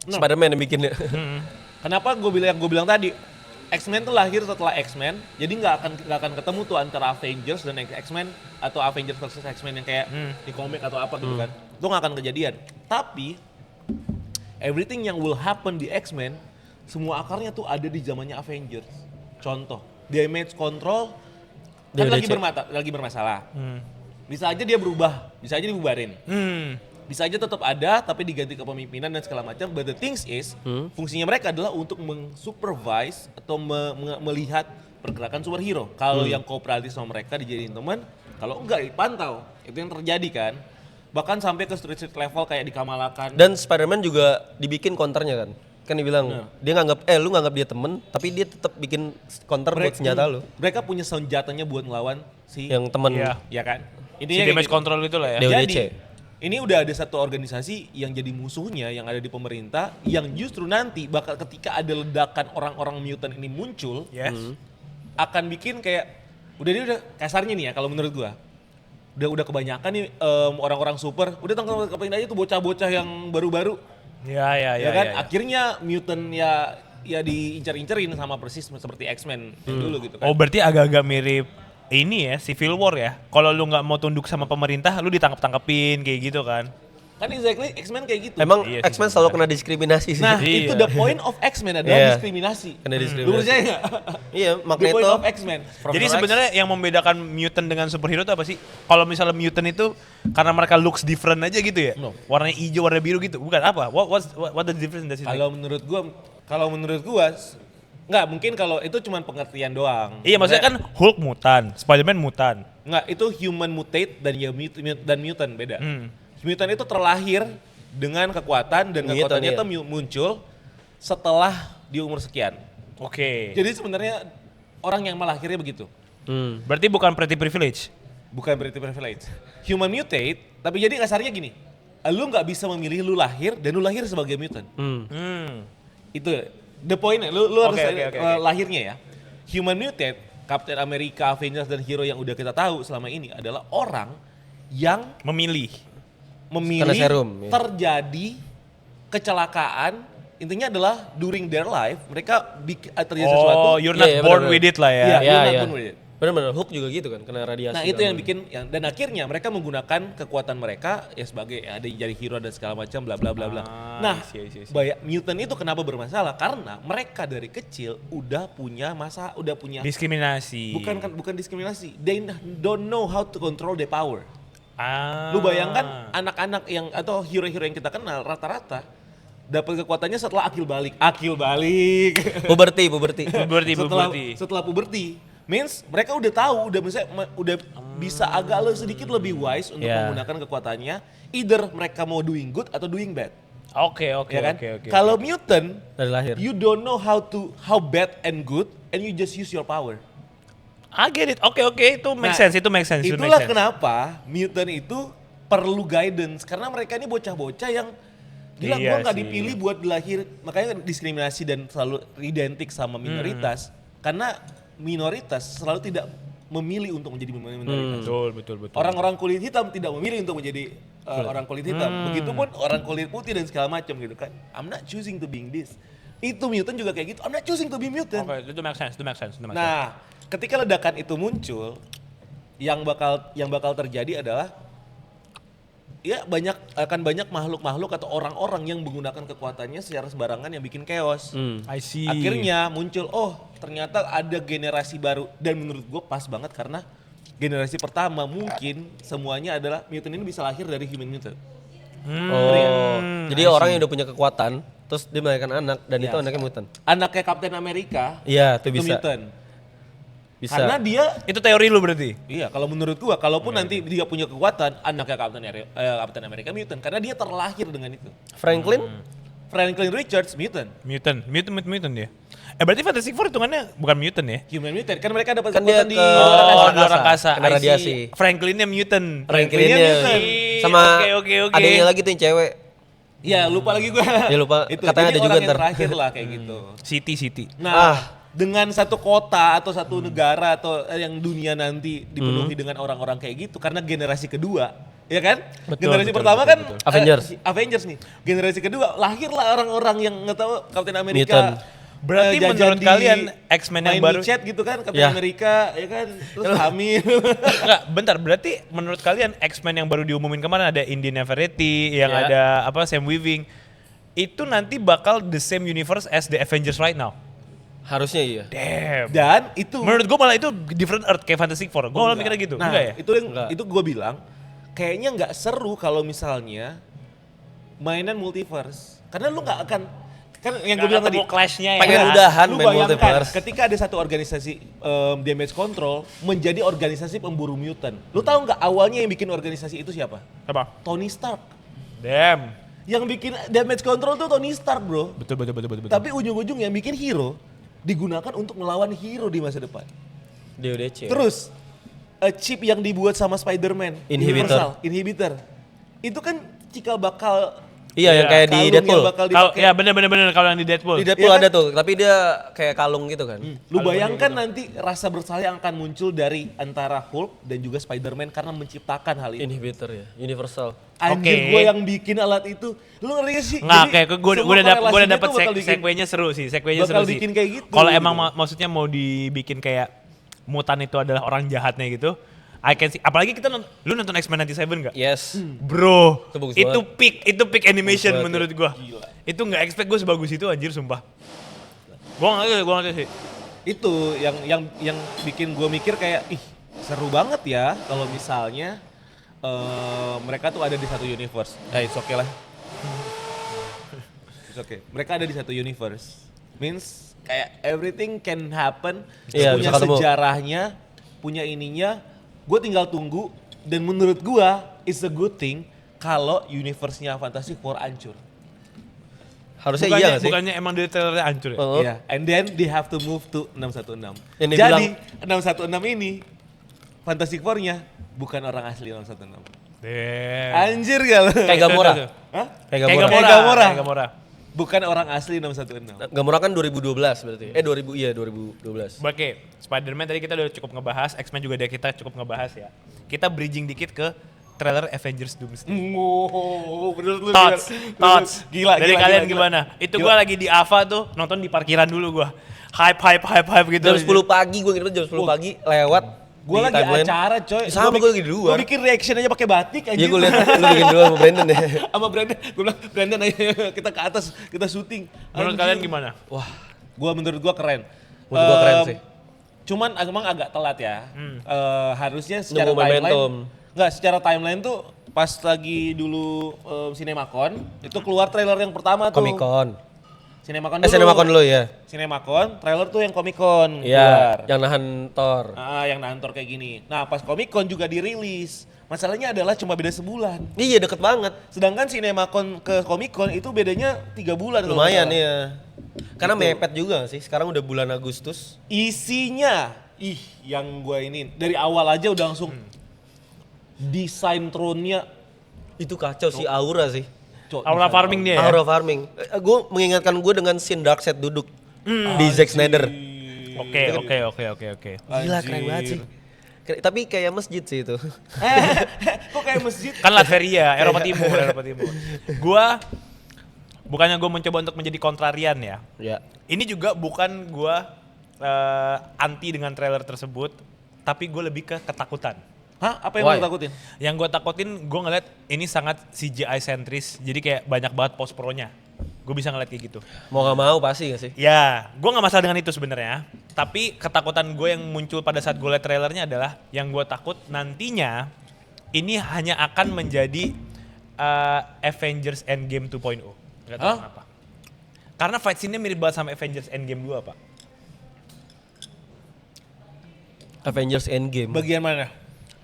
Spider-Man yang bikinnya. Kenapa gue bilang tadi X-Men tuh lahir setelah X-Men, jadi nggak akan ketemu tuh antara Avengers dan X-Men atau Avengers versus X-Men yang kayak di komik atau apa gitu kan. Itu nggak akan kejadian. Tapi everything yang will happen di X-Men, semua akarnya tuh ada di zamannya Avengers. Contoh, damage control kan DWDC. lagi bermasalah. Bisa aja dia berubah, bisa aja dibubarin. Bisa aja tetap ada tapi diganti kepemimpinan dan segala macam. But the things is, fungsinya mereka adalah untuk mengsupervise atau melihat pergerakan superhero. Kalau yang kooperatif sama mereka dijadiin teman, kalau enggak dipantau. Itu yang terjadi kan. Bahkan sampai ke street level kayak di Kamalakan. Dan Spider-Man juga dibikin counternya kan. Kan dibilang dia nganggap lu nganggap dia temen, tapi dia tetap bikin counter buat senjata lu. Mereka punya senjatanya buat ngelawan si Yang temen. Iya. ya kan. Si Intinya kayak damage gitu. control itu lah ya. DWDC. Jadi ini udah ada satu organisasi yang jadi musuhnya yang ada di pemerintah yang justru nanti bakal ketika ada ledakan orang-orang mutant ini muncul Yes. akan bikin kayak udah kasarnya nih ya kalau menurut gua udah kebanyakan nih orang-orang super udah tangkapin aja tuh bocah-bocah yang baru-baru Ya kan akhirnya mutant ya diincar-incerin sama persis seperti X-Men yang dulu gitu kan. Oh, berarti agak-agak mirip ini ya, Civil War ya. Kalau lu nggak mau tunduk sama pemerintah, lu ditangkap-tangkepin kayak gitu kan. Kan exactly X-Men kayak gitu. Emang Iya sih, X-Men selalu kena diskriminasi sih. Nah, Iya. itu the point of X-Men adalah Iya. diskriminasi. Kena diskriminasi. Lu percaya nggak? Iya, The Magneto. point of X-Men. Jadi sebenarnya yang membedakan mutant dengan superhero itu apa sih? Kalau misalnya mutant itu karena mereka looks different aja gitu ya? No. Warnanya hijau, warna biru gitu. Bukan apa? What the difference does it make? Kalau menurut gua nggak mungkin kalau itu cuma pengertian doang. Iya, maksudnya kan Hulk mutan, Spider-Man mutan. Nggak, itu human mutate dan mutant beda. Mutant itu terlahir dengan kekuatan dan Mutant, kekuatannya iya. itu muncul setelah di umur sekian. Oke. Jadi sebenarnya orang yang melahirnya begitu. Berarti bukan pretty privilege. Bukan berarti privilege. Human mutate, tapi jadi kasarnya gini. Lu nggak bisa memilih lu lahir dan lu lahir sebagai mutant. Itu the point, lu harus Oke. lahirnya ya. Human mutate, Captain America, Avengers dan hero yang udah kita tahu selama ini adalah orang yang Memilih. memilih Kena serum, ya. terjadi kecelakaan. Intinya adalah during their life mereka terjadi sesuatu. Oh, you're not Iya, born benar-benar. with it lah ya. Iya, Iya, you're not iya. born with it. Benar-benar Hulk juga gitu kan, kena radiasi. Nah itu kan. yang bikin dan akhirnya mereka menggunakan kekuatan mereka ya sebagai ada yang jadi hero dan segala macam bla bla bla bla. Nah, I see. mutant itu kenapa bermasalah? Karena mereka dari kecil udah punya Diskriminasi. bukan diskriminasi. They don't know how to control their power. Lu bayangkan anak-anak yang atau hero-hero yang kita kenal rata-rata dapat kekuatannya setelah akil balik. Puberti. Puberty. Setelah puberti. Means mereka udah tahu, udah misalnya udah bisa agak sedikit lebih wise untuk Yeah. menggunakan kekuatannya. Either mereka mau doing good atau doing bad. Oke. Ya kan? Oke. Kalau mutant, Dari lahir. you don't know how bad and good, and you just use your power. I get it. Oke, itu make Nah, sense, itu make sense. Itulah kenapa mutant itu perlu guidance, karena mereka ini bocah-bocah yang gila, Iya gua nggak sih. dipilih buat lahir, makanya diskriminasi dan selalu identik sama minoritas, karena minoritas selalu tidak memilih untuk menjadi minoritas. Betul. Orang-orang kulit hitam tidak memilih untuk menjadi orang kulit hitam. Begitupun orang kulit putih dan segala macam gitu kan. I'm not choosing to being this. Itu mutant juga kayak gitu. I'm not choosing to be mutant. Oke, itu make sense. Nah, ketika ledakan itu muncul, yang bakal terjadi adalah ya akan banyak makhluk-makhluk atau orang-orang yang menggunakan kekuatannya secara sembarangan yang bikin chaos. I see. Akhirnya muncul, ternyata ada generasi baru, dan menurut gue pas banget karena generasi pertama mungkin semuanya adalah mutant ini bisa lahir dari human mutant. Jadi orang yang udah punya kekuatan, terus dia melahirkan anak dan itu anaknya mutant. Anaknya Captain America Iya, itu itu bisa. mutant. Bisa. Karena dia Itu teori lu berarti? iya, kalau menurut gua, kalaupun nanti dia punya kekuatan, anaknya Captain America mutant karena dia terlahir dengan itu. Franklin Franklin Richards mutant. Mutant dia. Berarti Fantastic Four hitungannya bukan mutant ya? Human mutant kan mereka dapat kan dia kekuatan di ke di luar angkasa. kena I see. radiasi. Franklinnya mutant. Franklinnya mutant. sama Oke. adanya lagi tuh yang cewek. Ya lupa lagi gua. Ya, lupa. Itu Katanya jadi ada juga orang yang ntar. terakhir lah kayak gitu. City. Nah, dengan satu kota atau satu negara atau yang dunia nanti dipenuhi dengan orang-orang kayak gitu karena generasi kedua, ya kan? Generasi pertama kan Avengers nih. Generasi kedua lahirlah orang-orang yang nggak tahu Captain America. Mutant. Berarti jajan menurut di kalian X-Men yang main baru chat gitu kan Captain Ya. America, ya kan? Terus hamil. Enggak, bentar. Berarti menurut kalian X-Men yang baru diumumin kemarin ada Indy Nefertiti, yang Ya. ada Sam Weaving, itu nanti bakal the same universe as the Avengers right now. Harusnya iya. Damn. Dan itu Menurut gue malah itu different earth kayak Fantastic Four. Gue malah mikirnya gitu. Nah, Enggak ya? itu gue bilang kayaknya nggak seru kalau misalnya mainan multiverse. Karena lu nggak akan kan yang gue bilang tadi clash-nya ya. pengen kan? udahan lu main bayangkan multiverse. ketika ada satu organisasi damage control menjadi organisasi pemburu mutant. Lu tahu nggak awalnya yang bikin organisasi itu siapa? Apa? Tony Stark. Damn. Yang bikin damage control tuh Tony Stark, bro. Betul. Tapi ujung-ujung yang bikin hero digunakan untuk melawan hero di masa depan. DODC. Terus chip yang dibuat sama Spider-Man, Inhibitor. Inhibitor. Itu kan cikal bakal Iya, yang kayak di kalung yang Deadpool. bakal Kalau dipakai. ya bener kalau yang di Deadpool. Di Deadpool Iya ada kan? tuh, tapi dia kayak kalung gitu kan. Lu bayangkan nanti rasa bersalah yang akan muncul dari antara Hulk dan juga Spider-Man karena menciptakan hal itu. Inhibitor ya, universal. Anjir, Oke. gue yang bikin alat itu. Lu ngerti gak sih? Nggak, Jadi, kayak gue semua udah korelasinya dapet tuh bakal bikin- segue-nya seru sih, bakal bikin kayak gitu. Kalau gitu. emang maksudnya mau dibikin kayak mutan itu adalah orang jahatnya gitu, I can see. Apalagi kita lu nonton X-Men 97 nggak? Yes. Bro, Itu bagus itu peak animation Bagus banget, menurut gua. Gila. Itu nggak expect gue sebagus itu anjir sumpah. Gua ngerti sih. Itu yang bikin gue mikir kayak seru banget ya kalau misalnya mereka tuh ada di satu universe. It's okay lah. It's okay. Mereka ada di satu universe. Means kayak everything can happen. Iya, Punya bisa ketemu. sejarahnya, punya ininya. Gue tinggal tunggu. Dan menurut gue, it's a good thing kalau universe-nya Fantastic Four hancur. Harusnya iya gak sih? Bukannya emang dari trailernya hancur ya? Oh. Iya, and then they have to move to 616. Yang dia Jadi 616 ini Fantastic Four-nya bukan orang asli 616. Damn. Anjir gak lo? Kayak Gamora. Hah? Kayak Kayak Gamora. Gamora. Gamora. Bukan orang asli 616. Gamora kan 2012 berarti. 2012. Oke, Spider-Man tadi kita udah cukup ngebahas, X-Men juga kita cukup ngebahas ya. Kita bridging dikit ke trailer Avengers Doomsday. Wow, bener lu. Thoughts. Gila, Dari gila, kalian gila. gimana? Itu Gila. gua lagi di Ava tuh nonton di parkiran dulu gua. Hype gitu. Jam 10 pagi gue ngira jam 10 pagi lewat. Gue di lagi timeline. acara coy. Sama gue lagi di luar. Gue bikin reaction aja pakai batik anjir. Iya gue lihat lu bikin dulu sama Brandon ya. Sama Brandon. Gue bilang Brandon ayo kita ke atas, kita syuting. Menurut Anjir. kalian gimana? Wah, Menurut gua keren. Menurut gua keren sih. Cuman emang agak telat ya. Harusnya secara Nunggu momentum. timeline. Enggak, secara timeline tuh pas lagi dulu CinemaCon itu keluar trailer yang pertama tuh. Comic Con. Cinemacon dulu. Cinemacon dulu ya. Cinemacon, trailer tuh yang Comic Con Iya, keluar. yang nahan Thor. Yang nantor kayak gini. Nah pas Comic Con juga dirilis. Masalahnya adalah cuma beda sebulan. Iya deket banget. Sedangkan Cinemacon ke Comic Con itu bedanya 3 bulan. kalau Lumayan nggak salah. ya. Karena mepet juga sih. Sekarang udah bulan Agustus. Isinya, yang gue ini dari awal aja udah langsung desain throne-nya. Itu kacau sih, aura sih. Aura farming dia ya? Aura farming. Gue mengingatkan gue dengan scene Darkseid duduk di Zack Snyder. Oke. Gila keren banget sih. Tapi kayak masjid sih itu. Kok kayak masjid? Kan Latveria, Eropa Timur. Gua bukannya gue mencoba untuk menjadi kontrarian ya. Ya. Ini juga bukan gua anti dengan trailer tersebut, tapi gue lebih ke ketakutan. Hah? Apa yang Why? lo takutin? Yang gue takutin, gue ngeliat ini sangat CGI sentris, jadi kayak banyak banget post pro-nya. Gue bisa ngeliat kayak gitu. Mau gak mau pasti gak sih? Ya, gue nggak masalah dengan itu sebenarnya. Tapi ketakutan gue yang muncul pada saat gue liat trailernya adalah yang gue takut nantinya ini hanya akan menjadi Avengers Endgame 2.0. Gak tahu kenapa. Karena fight scene-nya mirip banget sama Avengers Endgame 2, Pak. Avengers Endgame. Bagian mana?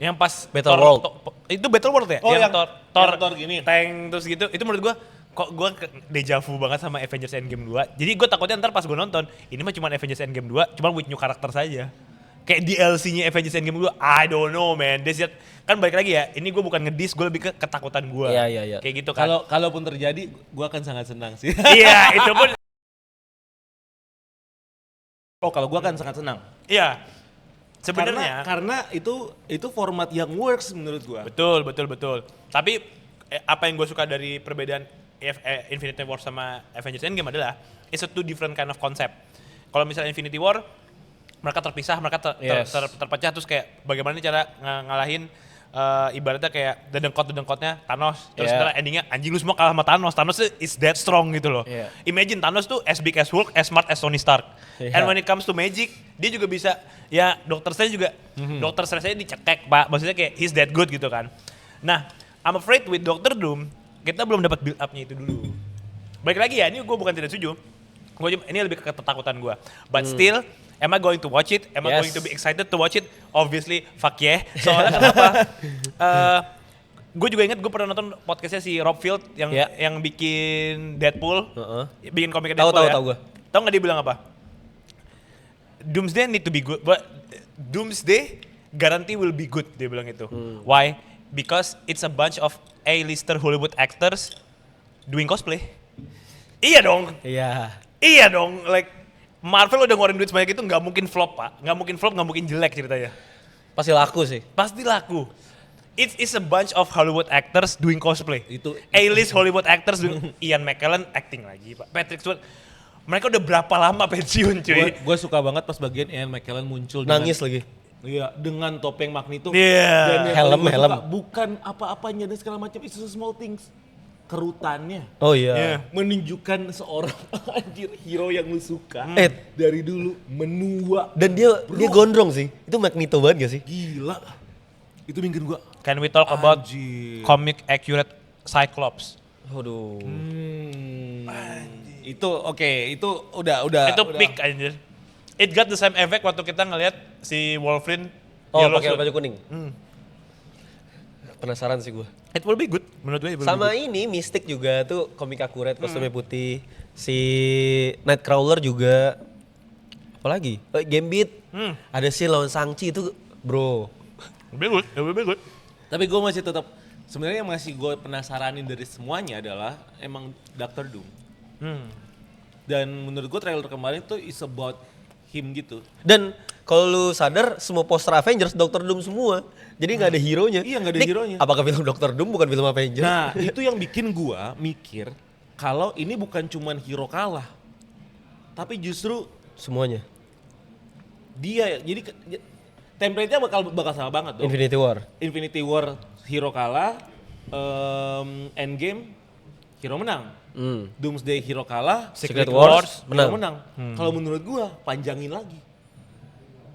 Yang pas Battle World. Itu Battle World ya? Oh, yang Thor Thor gini. tank terus gitu. Itu menurut gua kok gua deja vu banget sama Avengers Endgame 2. Jadi gua takutnya ntar pas gua nonton, ini mah cuma Avengers Endgame 2, cuma with new karakter saja. Kayak DLC-nya Avengers Endgame 2, I don't know man. Kan balik lagi ya, ini gua bukan ngedis, gua lebih ke ketakutan gua. Iya. Kayak gitu kan. Kalaupun terjadi, gue akan sangat senang sih. Iya, itu pun Kalau gue akan sangat senang. iya. Sebenarnya karena itu format yang works menurut gue. Betul. Tapi apa yang gue suka dari perbedaan Infinity War sama Avengers Endgame adalah it's a two different kind of concept. Kalau misalnya Infinity War mereka terpisah, mereka terpecah terus kayak bagaimana nih cara ngalahin ibaratnya kayak dedengkotnya Thanos. Terus setelah endingnya anjing lu semua kalah sama Thanos. Thanos is that strong gitu loh. Yeah. Imagine Thanos tuh as big as Hulk, as smart as Tony Stark. Yeah. And when it comes to magic, dia juga bisa ya Doctor Strange juga. Doctor Strange dicekek, Pak. Maksudnya kayak he's that good gitu kan. Nah, I'm afraid with Doctor Doom kita belum dapat build up-nya itu dulu. Baik lagi ya, ini gue bukan tidak setuju. Ini lebih ke ketakutan gue. But still, am I going to watch it? Am I going to be excited to watch it? Obviously, fuck yeah. Soalnya kenapa? Gue juga inget gue pernah nonton podcastnya si Rob Field yang bikin Deadpool, bikin komiknya Deadpool. Tahu gue. Tahu nggak dia bilang apa? Doomsday need to be good, but Doomsday guarantee will be good, dia bilang itu. Why? Because it's a bunch of A-lister Hollywood actors doing cosplay. Iya dong. Iya dong, like Marvel udah ngeluarin duit sebanyak itu nggak mungkin flop, Pak. Nggak mungkin flop, nggak mungkin jelek ceritanya. Pasti laku sih. Pasti laku. It's a bunch of Hollywood actors doing cosplay. Itu A-list Hollywood actors doing Ian McKellen acting lagi, Pak. Patrick Stewart. Mereka udah berapa lama pensiun, cuy? Gue suka banget pas bagian Ian McKellen muncul Nangis lagi. Iya, dengan topeng Magneto. Iya. Dan yang Helm. paling gua suka, bukan apa-apanya dan segala macam, it's a small things. Kerutannya. Oh iya. Menunjukkan seorang anjir hero yang lu suka dari dulu menua. Dan dia gondrong sih. Itu Magneto banget gak sih? Gila. Itu bikin gua. Can we talk about comic accurate Cyclops? Aduh. Itu oke, itu udah. Itu peak anjir. It got the same effect waktu kita ngelihat si Wolverine Oh, yellow pakai suit. baju kuning. Penasaran sih gue. It will be good, menurut gue. Sama ini Mystic juga tuh komik akurat, kostumnya putih. Si Nightcrawler juga. Apalagi? Gambit. Ada si lawan Shang-Chi itu, bro. It will be good. Tapi gue masih tetap sebenarnya yang masih gue penasaranin dari semuanya adalah emang Doctor Doom. Dan menurut gue trailer kemarin tuh is about him gitu. Dan kalau lu sadar semua poster Avengers Doctor Doom semua. Jadi nggak ada hero-nya. Iya, nggak ada hero-nya. Apakah film Doctor Doom bukan film Avengers? Nah, itu yang bikin gua mikir kalau ini bukan cuman hero kalah. Tapi justru Semuanya. dia jadi template-nya bakal sama banget dong. Infinity War hero kalah, Endgame hero menang. Doomsday hero kalah, Secret Wars hero menang. Kalau menurut gua panjangin lagi.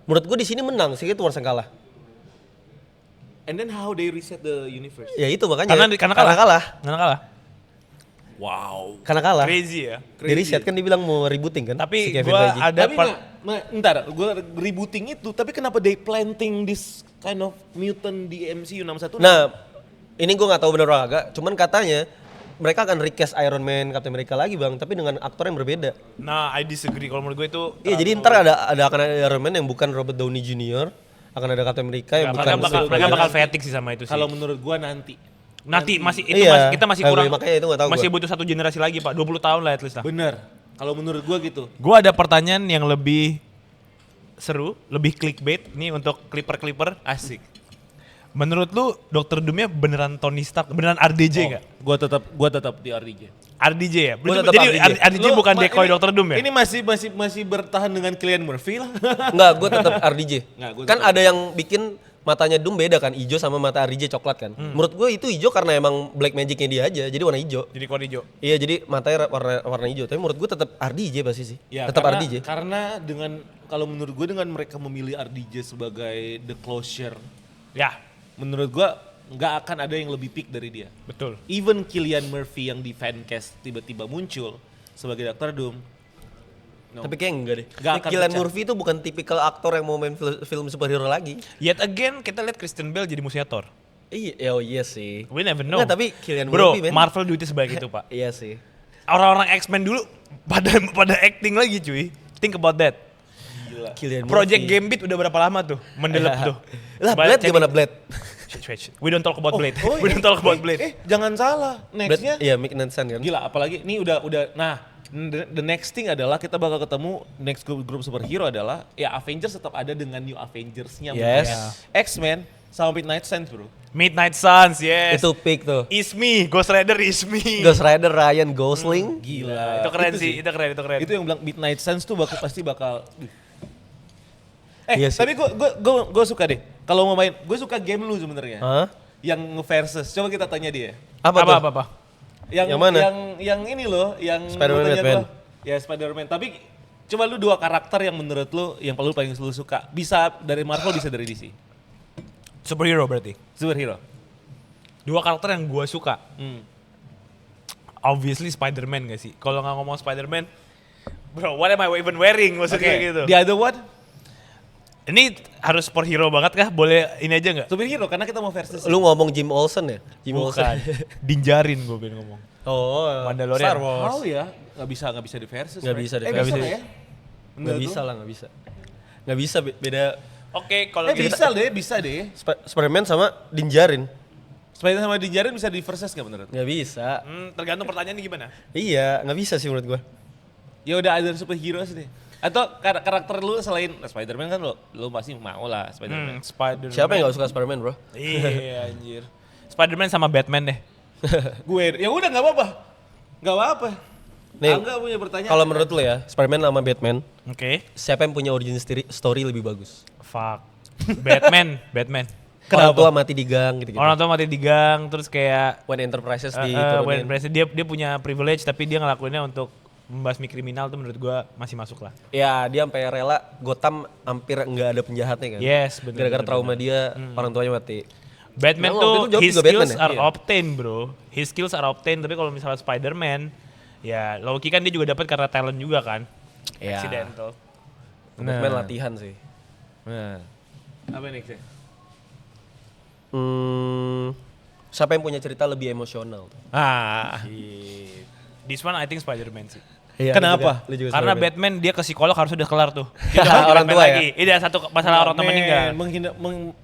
Menurut gue di sini menang, Secret Wars yang kalah. And then how they reset the universe. Ya itu makanya. Karena kalah. Wow. Karena kalah. Crazy ya. Di riset kan dibilang mau rebooting kan. Tapi si Kevin gue Feige. ada Tapi ntar, gue rebooting itu, tapi kenapa they planting this kind of mutant di MCU 61? Nah, ini gue nggak tahu bener atau agak. Cuman katanya mereka akan recast Iron Man, Captain America lagi bang, tapi dengan aktor yang berbeda. Nah, I disagree. Kalau menurut gue itu Iya, jadi ntar akan ada Iron Man yang bukan Robert Downey Jr., akan ada Captain America yang bukan. mereka bakal fatigue sih sama itu sih. Kalau menurut gue nanti. Nanti masih Iya. kita masih kurang. Makanya itu nggak tahu masih gua. butuh 1 generasi lagi, Pak. 20 tahun lah at least lah. Bener. Kalau menurut gue gitu. Gue ada pertanyaan yang lebih seru, lebih clickbait nih untuk clipper Asik. Menurut lu Dr. Doom-nya beneran Tony Stark, beneran RDJ nggak? Gue tetap di RDJ. RDJ ya? Gua tetap Jadi RDJ. RDJ bukan decoy Dr. Doom ya? Ini masih bertahan dengan Cillian Murphy lah. Enggak, gue tetap RDJ. Nggak, gua Kan tetap- ada yang bikin matanya Doom beda kan, hijau sama mata RDJ coklat kan. Menurut gue itu hijau karena emang black magicnya dia aja, jadi warna hijau. Jadi kode hijau. Iya, jadi matanya warna hijau. Tapi menurut gue tetap RDJ pasti sih. Ya, tetap karena, RDJ. Karena dengan kalau menurut gue dengan mereka memilih RDJ sebagai the closure, Ya, menurut gue nggak akan ada yang lebih peak dari dia. betul. Even Cillian Murphy yang di fancast tiba-tiba muncul sebagai Dr. Doom. No. Tapi kayak enggak deh. Nggak akan Cillian pecah. Murphy itu bukan tipikal aktor yang mau main film superhero lagi. Yet again kita lihat Christian Bale jadi musuhnya Thor. Iya, oh iya sih. We never know. Nggak, tapi Cillian Bro, Murphy, man. Marvel duitnya sebaik itu, Pak. Iya sih. Orang-orang X-Men dulu pada acting lagi, cuy. Think about that. Gila. Cillian Project Murphy. Gambit udah berapa lama tuh mendelep tuh. Lah, Banyak Blade gimana Blade? We don't talk about Blade. Oh, We don't talk about Blade. Jangan salah. Nextnya, Blade, iya, Mick Nansen kan. gila. Apalagi ini udah. Nah, the next thing adalah kita bakal ketemu next grup superhero adalah ya Avengers tetap ada dengan New Avengers-nya. Yes. X-Men sama Midnight Suns bro. Midnight Suns, yes. Itu peak tuh. Is me, Ghost Rider is me. Ghost Rider Ryan Gosling. Gila. Itu keren sih, itu keren. Itu yang bilang Midnight Suns tuh pasti bakal. Iya sih. Tapi gue suka deh. Kalau mau main, gue suka game lu sebenarnya. Hah? Yang nge-versus. Coba kita tanya dia. Apa tuh? Apa? Yang mana? Yang ini loh, yang Spider-Man, lu tanya Batman. gua. Ya Spider-Man. Tapi coba lu 2 karakter yang menurut lu yang lu paling lu suka. Bisa dari Marvel, bisa dari DC. Superhero berarti. Superhero. 2 karakter yang gua suka. Obviously Spider-Man gak sih? Kalau nggak ngomong Spider-Man, bro, what am I even wearing? Maksudnya Oke, gitu. The other one, Ini harus superhero banget kah? Boleh ini aja nggak? superhero karena kita mau versus. Lu ngomong Jim Olsen ya? Jim Bukan. Olsen. Dinjarin gue pengen ngomong. Oh, Mandalorian. Star Wars. How ya? Nggak bisa di versus. Nggak right? bisa di Bisa versus. nggak ya? Nggak bisa lah, nggak bisa. Nggak bisa, beda. Oke, kalau Bisa deh. Spider-Man sama Dinjarin. Spider sama Dinjarin bisa di versus nggak menurut? Nggak bisa. tergantung pertanyaannya gimana. Iya, nggak bisa sih menurut gua. Ya udah ada superhero sih. Atau karakter lu selain Spider-Man kan lu pasti mau lah Spider-Man. Spider-Man. Siapa yang nggak suka Spider-Man, bro? Iya anjir. Spider-Man sama Batman deh. Gue ya udah nggak apa-apa. Nggak apa-apa. Nih, Angga punya pertanyaan. kalau menurut lu ya, Spider-Man sama Batman, Oke. siapa yang punya origin story lebih bagus? Fuck. Batman. Orang tua mati di gang gitu-gitu. Orang tua mati di gang, terus kayak When Enterprises di when President dia punya privilege tapi dia ngelakuinnya untuk membasmi kriminal tuh menurut gua masih masuk lah. Ya, dia sampai rela Gotham hampir nggak ada penjahatnya kan. Yes, bener. Gara-gara trauma dia, orang tuanya mati. Batman Emang tuh waktu itu jawab his juga Batman skills ya? are Iya. obtained, bro. His skills are obtained, tapi kalau misalnya Spider-Man ya Loki kan dia juga dapat karena talent juga kan. Iya. Accidental. Batman latihan sih. Nah. Apa next ya? Siapa yang punya cerita lebih emosional? This one I think Spider-Man sih. Iya, Kenapa? lu juga Karena Spider-Man. Batman dia ke psikolog harus udah kelar tuh. Dia udah bukan Orang Batman tua ya? lagi. Ini ada satu masalah orang tua meninggal.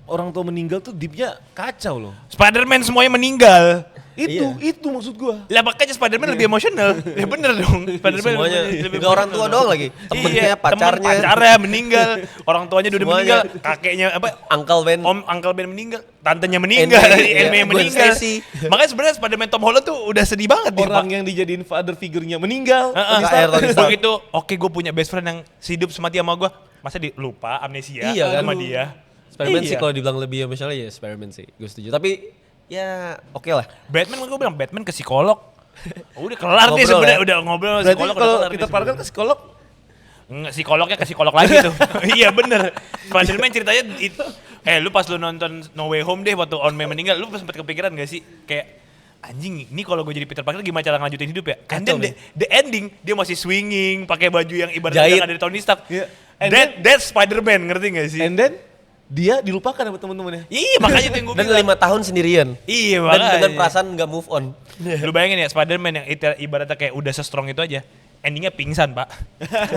Orang tua meninggal tuh deepnya kacau loh. Spider-Man semuanya meninggal. Itu maksud gua. Lah makanya Spider-Man lebih emosional. Ya bener dong. Spider-Man Semuanya, lebih nggak orang tua emosional doang lagi. Temennya, Iya, pacarnya. pacarnya meninggal, orang tuanya udah Semuanya. meninggal, kakeknya apa? Uncle Ben. Uncle Ben meninggal, tantenya meninggal, Iya. Amy Gwen meninggal. Stacy. Makanya sebenarnya Spider-Man Tom Holland tuh udah sedih banget dia, Orang Pak. yang dijadiin father figure-nya meninggal. Tony Stark. Tony Stark. Begitu, oke gue punya best friend yang hidup semati sama gue, masa lupa amnesia Iya kan? sama dia. Spider-Man Iya. sih kalau dibilang lebih emosional ya Spider-Man sih. Gue setuju. Tapi ya oke lah. Batman gue bilang Batman ke psikolog. Udah kelar nih Ngobrol sebenarnya, ya? udah ngobrol sama Berarti psikolog udah kalau kelar kita nih parkan ke psikolog, Nggak, psikolognya ke psikolog lagi tuh. Iya bener. Spider-Man ceritanya itu. Lu pas lu nonton No Way Home deh waktu On May meninggal, lu sempet kepikiran gak sih? Kayak anjing, ini kalau gue jadi Peter Parker gimana cara ngelanjutin hidup ya? And Kacau, then the ending dia masih swinging, pakai baju yang ibaratnya Jahit. yang ada di Tony Stark. Iya. And That's Spider-Man, ngerti gak sih? And then dia dilupakan sama temen-temennya. Iya, makanya itu yang gue Dan bilang. 5 tahun sendirian. Iya, Dan makanya. dengan perasaan nggak move on. Lu bayangin ya, Spider-Man yang ibaratnya kayak udah se-strong itu aja. Endingnya pingsan, Pak.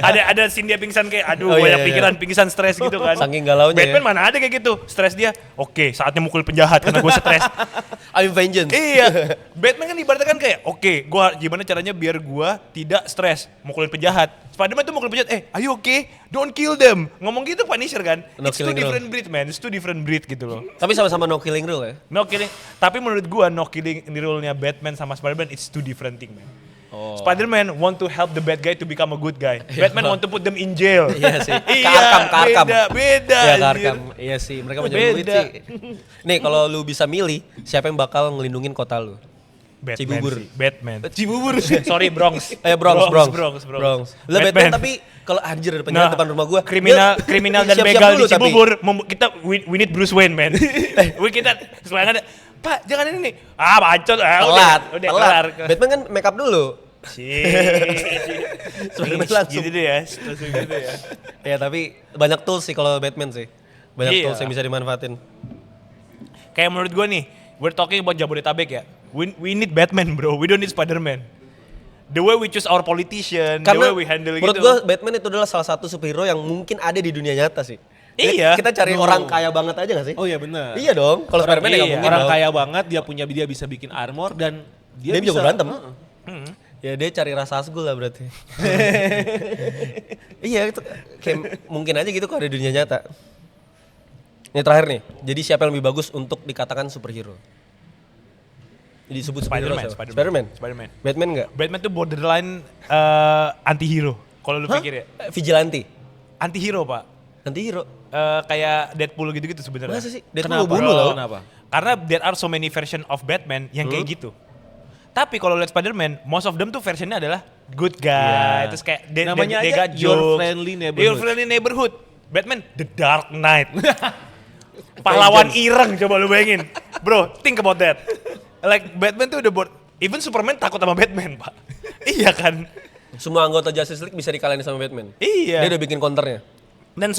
ada scene dia pingsan kayak aduh Oh, banyak iya, iya. pikiran, pingsan, stres gitu kan. Saking galaunya Batman ya. mana ada kayak gitu. Stres dia, oke, saatnya mukul penjahat karena gue stres. I'm vengeance. Iya, Batman kan ibaratnya kan kayak, oke, gua gimana caranya biar gua tidak stres mukulin penjahat. Spider-Man tuh mukulin penjahat, are you okay? Don't kill them. Ngomong gitu Punisher kan. No It's two killing rule. different breed, man. It's two different breed gitu loh. Tapi sama-sama no killing rule ya. No killing. Tapi menurut gua no killing rule-nya Batman sama Spider-Man it's two different thing, man. Oh. Spider-Man want to help the bad guy to become a good guy. Batman want to put them in jail. Iya sih. Iya, Ke Arkham. beda. Iya ke anjir. Arkham. Iya sih, mereka punya duit Beda. sih. Nih kalau lu bisa milih, siapa yang bakal ngelindungin kota lu? Batman Cibubur. sih, Batman. Cibubur. Sorry, Bronx. Bronx. Lah Batman tapi kalau anjir ada penjahat depan rumah gua. Kriminal dan siap-siap begal dulu di tapi. Cibubur. Kita we need Bruce Wayne, man. Kita selain ada, Pak, jangan ini nih. Ah, bacot. Telat. Udah kelar. Batman kan make up dulu. Spider-Man langsung. gitu deh ya. Langsung gitu ya. Ya tapi banyak tools sih kalau Batman sih. Banyak Iya. tools yang bisa dimanfaatin. Kayak menurut gua nih, we're talking about Jabodetabek ya. We need Batman, bro. We don't need Spider-Man. The way we choose our politician, the way we handle menurut gitu. gua Batman itu adalah salah satu superhero yang mungkin ada di dunia nyata sih. Iya. Kita cari orang kaya banget aja gak sih? Oh iya benar. Iya dong. Kalau Spider-Man ya iya. nggak mungkin Orang dong. kaya banget, dia bisa bikin armor dan Dia bisa jago berantem. Hmm. Ya dia cari rasa asgul lah berarti. Iya itu kayak mungkin aja gitu kalau ada di dunia nyata. Ini terakhir nih. Jadi siapa yang lebih bagus untuk dikatakan superhero? Jadi disebut superhero siapa? Spider-Man. Batman enggak? Batman tuh borderline anti-hero. Kalau lu pikir ya. Vigilante. Anti-hero, Pak. Anti-hero. Kayak Deadpool gitu-gitu sebenarnya. Masa sih? Deadpool Kenapa? bunuh loh. Kenapa? Karena there are so many version of Batman yang kayak gitu. Tapi kalau lihat Spider-Man, most of them tuh versionnya adalah good guy. Iya. Terus kayak Namanya they aja got Your jokes. Friendly Neighborhood. Your Friendly Neighborhood. Batman, The Dark Knight. Pahlawan ireng, coba lu bayangin. Bro, think about that. Like Batman tuh udah even Superman takut sama Batman, Pak. Iya kan? Semua anggota Justice League bisa dikalahin sama Batman. Iya. Dia udah bikin counternya. Dan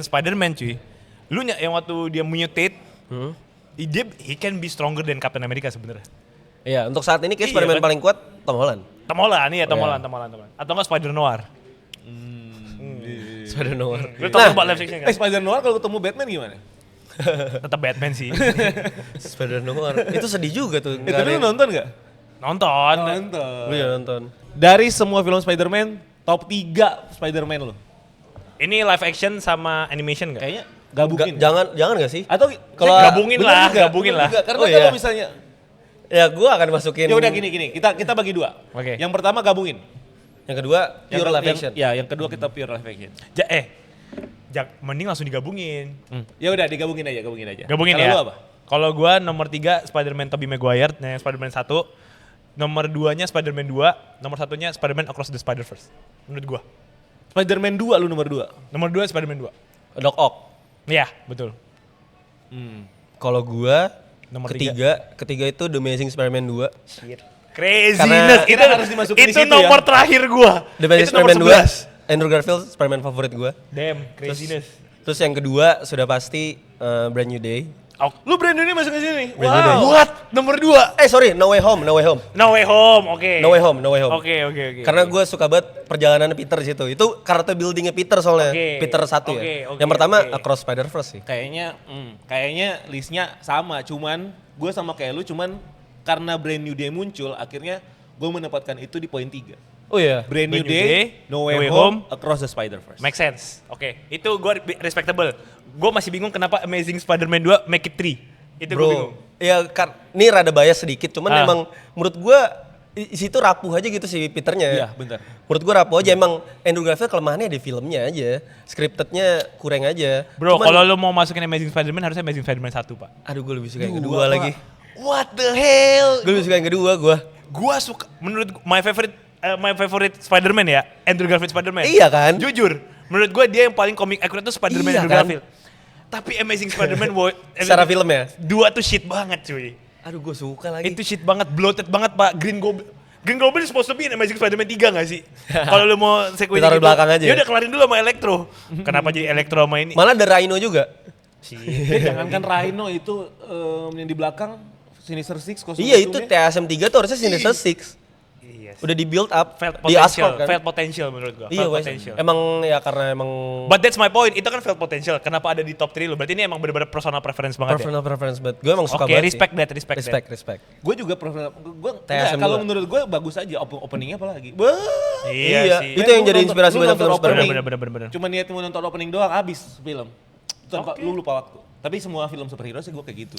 Spider-Man cuy. Lu yang waktu dia mutate, he can be stronger than Captain America sebenarnya. Iya, untuk saat ini kayak Iya, Spider-Man kan? paling kuat Tom Holland. Tom Holland, iya Tom Oh, Holland. Atau enggak Spider Noir. Spider Noir. Lu tau about live action kan? Spider Noir kalau ketemu Batman gimana? Tetap Batman sih. Spider Noir. Itu sedih juga tuh. Itu lu nonton nggak? Nonton. Nonton. Lu ya nonton. Dari semua film Spider-Man, top 3 Spider-Man lo. Ini live action sama animation enggak? Kayaknya gabungin. Jangan gak sih? Atau Kalau gabungin bener lah, juga, gabungin bener lah. juga. Karena Oh, kalau iya. misalnya Ya gua akan masukin. ya udah gini, kita bagi 2. Oke. Yang pertama gabungin. Yang kedua pure live action. Ya, yang kedua kita pure live action. Mending langsung digabungin. Ya udah digabungin aja. Gabungin Kalau ya. lu apa? Kalau gua nomor 3 Spider-Man Tobey Maguire, yang Spider-Man 1. Nomor 2-nya Spider-Man 2, nomor 1-nya Spider-Man Across the Spider-Verse. Menurut gua. Spider-Man 2 lu nomor 2. Nomor 2 Spider-Man 2. Doc Ock. Iya, betul. Kalau gua Nomor ketiga itu The Amazing Spider-Man 2. Craziness. Kita harus dimasukin di Itu situ nomor ya. terakhir gua. The Amazing Itu nomor Spider-Man 11. 2. Andrew Garfield Spider-Man favorit gua. Damn, craziness. Terus yang kedua sudah pasti Brand New Day. Lu Brandon ini masuk ke sini. Brand New Day. What? Nomor 2. Sorry, No Way Home. No Way Home, oke. No Way Home. Oke. Karena gue suka banget perjalanan Peter di situ. Itu karakter buildingnya Peter soalnya. Oke. Peter 1 ya. Oke, Yang pertama oke. Across Spider-Verse sih. Kayaknya listnya sama, cuman gue sama kayak lu, cuman karena Brand New Day muncul, akhirnya gue menempatkan itu di poin 3. Oh iya. Brand New New Day, Day, No Way Home, Across the Spider-Verse. Make sense. Oke. Itu gua respectable. Gua masih bingung kenapa Amazing Spider-Man 2 make it 3. Itu gua bingung. Bro, ya ini rada bias sedikit, cuman Ah. emang menurut gue di situ rapuh aja gitu si Peternya. Iya, bentar. Menurut gue rapuh aja, emang Andrew Garfield kelemahannya di filmnya aja, scriptednya kurang aja. Bro, Cuman- kalau lu mau masukin Amazing Spider-Man harusnya Amazing Spider-Man 1, Pak. Aduh gue lebih suka yang Dua, kedua Pak. lagi. What the hell? Gue lebih suka yang kedua gue. Gua suka, menurut my favorite Spider-Man ya, Andrew Garfield Spider-Man. Iya kan? Jujur, menurut gua dia yang paling komik accurate tuh Spider-Man Iya Andrew kan? Garfield. Tapi Amazing Spider-Man Secara film ya? 2 tuh shit banget cuy. Aduh gue suka lagi. Itu shit banget, bloated banget Pak. Green Goblin is supposed to be in Amazing Spider-Man 3 gak sih? Kalau lu mau sequel Ditaruh gitu, belakang aja ya ya? udah kelarin dulu sama Electro. Kenapa jadi Electro sama ini? Malah ada Rhino juga. Jangankan Rhino itu yang di belakang Sinister Six kostum. Iya itu TSM 3 tuh harusnya Sinister Six. Iya sih. Udah di build up Felt di potential, Asphalt kan. felt potential menurut gua. Iya Felt wes. potential. Emang ya karena emang But that's my point, itu kan felt potential. Kenapa ada di top 3 lu? Berarti ini emang bener-bener personal preference banget personal preference banget. Gue emang suka Oke, banget respect sih. that, respect that. Respect. Gue juga prefer, TSM kalau juga. menurut gue bagus aja openingnya apalagi. Iya sih. Itu yang jadi inspirasi banyak film Spider-Man. Bener. Cuma niat mau nonton opening doang habis film. Lu lupa waktu. Tapi semua film superhero sih gue kayak gitu.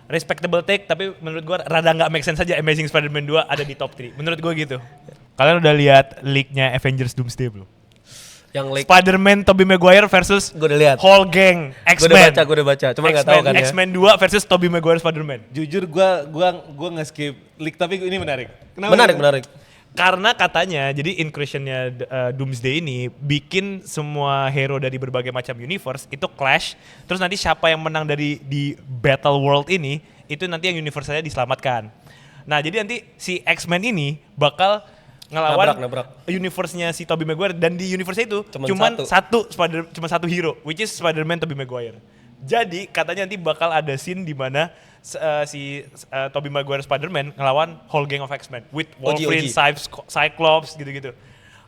Respectable take, tapi menurut gua rada nggak make sense aja Amazing Spider-Man 2 ada di top 3. Menurut gua gitu. Kalian udah lihat leak-nya Avengers Doomsday belum? Yang like Spider-Man Tobey Maguire versus gue udah lihat. whole gang Gue X-Men. udah baca. Cuma nggak tahu kan ya. X-Men 2 versus Tobey Maguire Spider-Man. Jujur gue nge-skip leak tapi ini menarik. Kenapa? Menarik. Karena katanya, jadi inclusionnya Doomsday ini bikin semua hero dari berbagai macam universe itu clash. Terus nanti siapa yang menang di Battle World ini, itu nanti yang universe-nya diselamatkan. Nah jadi nanti si X-Men ini bakal ngelawan Nabrak. universe-nya si Tobey Maguire. Dan di universe itu Cuman cuma satu hero, which is Spider-Man Tobey Maguire. Jadi katanya nanti bakal ada scene di mana si Tobey Maguire Spider-Man ngelawan whole gang of X-Men with Wolverine, Cyclops gitu-gitu.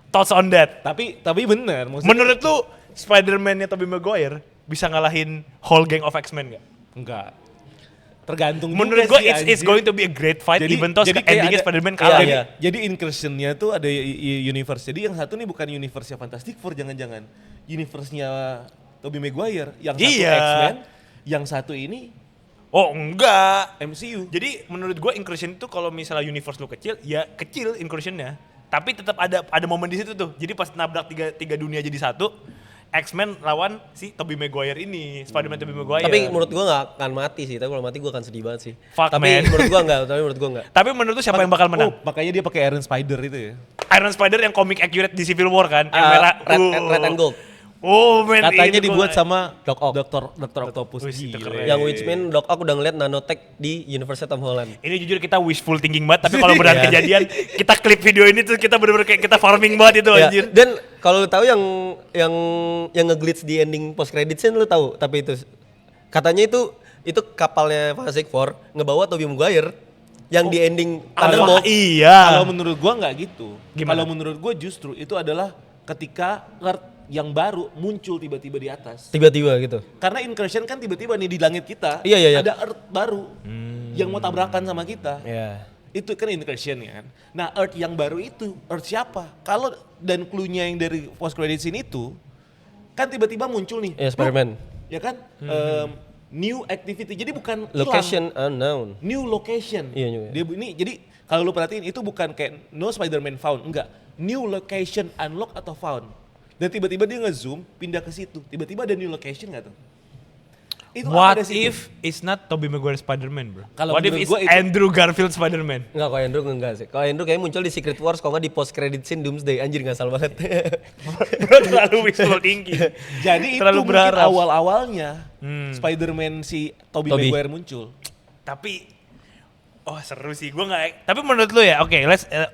Thoughts on that? Tapi bener. Maksudnya, Menurut lu Spider-Man-nya Tobey Maguire bisa ngalahin whole gang of X-Men gak? enggak. Tergantung Menurut juga gue sih, it's anjir. going to be a great fight even though kayak endingnya ada- Spider-Man kalah. Iya. Jadi incursion-nya tuh ada universe. Jadi yang satu nih bukan universe-nya Fantastic Four jangan-jangan. Universe-nya Tobey Maguire. Yang satu Iya. X-Men, yang satu ini Oh enggak. MCU. Jadi menurut gue incursion itu kalau misalnya universe lu kecil, ya kecil incursionnya. Tapi tetap ada momen di situ tuh. Jadi pas nabrak tiga dunia jadi satu, X-Men lawan si Tobey Maguire ini, Spider-Man Tobey Maguire. Tapi menurut gue gak akan mati sih. Tapi kalau mati gue akan sedih banget sih. Fuck, tapi man. menurut gue enggak. Tapi menurut lu siapa yang bakal menang? Oh, makanya dia pakai Iron Spider itu ya. Iron Spider yang comic accurate di Civil War kan, yang Ah, merah. red and gold. Oh man, Katanya itu dibuat gua- sama Doc Ock. Dr. Octopus. Wih, itu Gile. keren. Yang Witchman, Doc Ock udah ngeliat nanotech di Universe Tom Holland. Ini jujur kita wishful thinking banget, tapi kalau beneran Iya. kejadian, kita klip video ini tuh kita bener-bener kayak kita farming banget itu Ya, anjir. dan kalau lu tahu yang nge-glitch di ending post credit scene lu tahu, tapi itu katanya itu kapalnya Fantastic Four ngebawa Tobey Maguire yang di ending Thunderbolt. Iya. Kalau menurut gua nggak gitu. Gimana? Kalau menurut gua justru itu adalah ketika Earth yang baru muncul tiba-tiba di atas. Tiba-tiba gitu. Karena incursion kan tiba-tiba nih di langit kita Iya. ada Earth baru yang mau tabrakan sama kita. Iya. Itu kan incursion ya kan. Nah Earth yang baru itu Earth siapa? Kalau dan clue-nya yang dari post credit scene itu kan tiba-tiba muncul nih. Ya Spider-Man. Ya kan? New activity. Jadi bukan Location hilang. unknown. New location. Iya juga. Dia ini jadi kalau lu perhatiin itu bukan kayak no Spider-Man found, enggak. New location unlock atau found. Dan tiba-tiba dia nge-zoom pindah ke situ. Tiba-tiba ada new location enggak tuh? Itu What ada di situ. if it's not Tobey Maguire Spider-Man, bro? Kalau What if menurut it's gua itu- Andrew Garfield Spider-Man? Enggak, kalau Andrew enggak sih. Kalau Andrew kayaknya muncul di Secret Wars, kalau nggak di post credit scene Doomsday. Anjir nggak salah banget. Bro, terlalu wishful thinking. Jadi itu Terlalu mungkin berharap. awal-awalnya Spider-Man si Tobey Tobey. Maguire muncul. Tapi seru sih. Gua nggak. Tapi menurut lu ya, oke,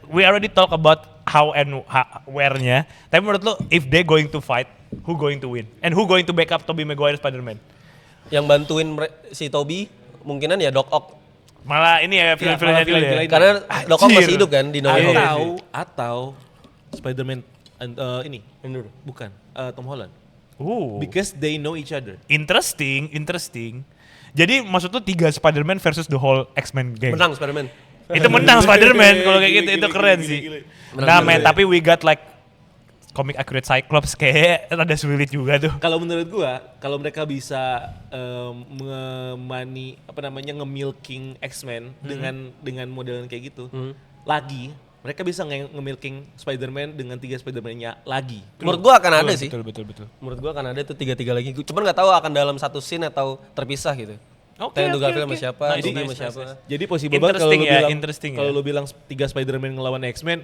we already talk about how and where-nya. Tapi menurut lu, if they going to fight, who going to win? And who going to back up Tobey Maguire Spider-Man? Yang bantuin si Toby mungkinan ya Doc Ock. Malah ini ya film-filmnya malah dulu ya. film-film Karena Doc Ock Anjir. masih hidup kan di No Way Home. Atau Spider-Man ini bukan Tom Holland. Because they know each other. Interesting. Jadi maksud lu 3 Spider-Man versus the whole X-Men gang. Menang Spider-Man. Itu menang Spider-Man kalau kayak gitu, Gile, itu gile, keren gile, sih. gile. Nah men, tapi we got like comic accurate Cyclops kayak rada sulit juga tuh. Kalau menurut gua, kalau mereka bisa nge-milking X-Men dengan modelan kayak gitu, lagi mereka bisa nge-milking Spider-Man dengan 3 Spider-Man-nya lagi. Menurut gua akan ada sih. Betul. Menurut gua akan ada tuh 3-3 lagi. Cuman nggak tahu akan dalam satu scene atau terpisah gitu. Kayak Andrew Garfield sama siapa, Nice, Tobey sama nice, siapa. nice. Jadi possible banget kalau Interesting lu ya, bilang interesting kalau ya. lu bilang 3 Spider-Man ngelawan X-Men,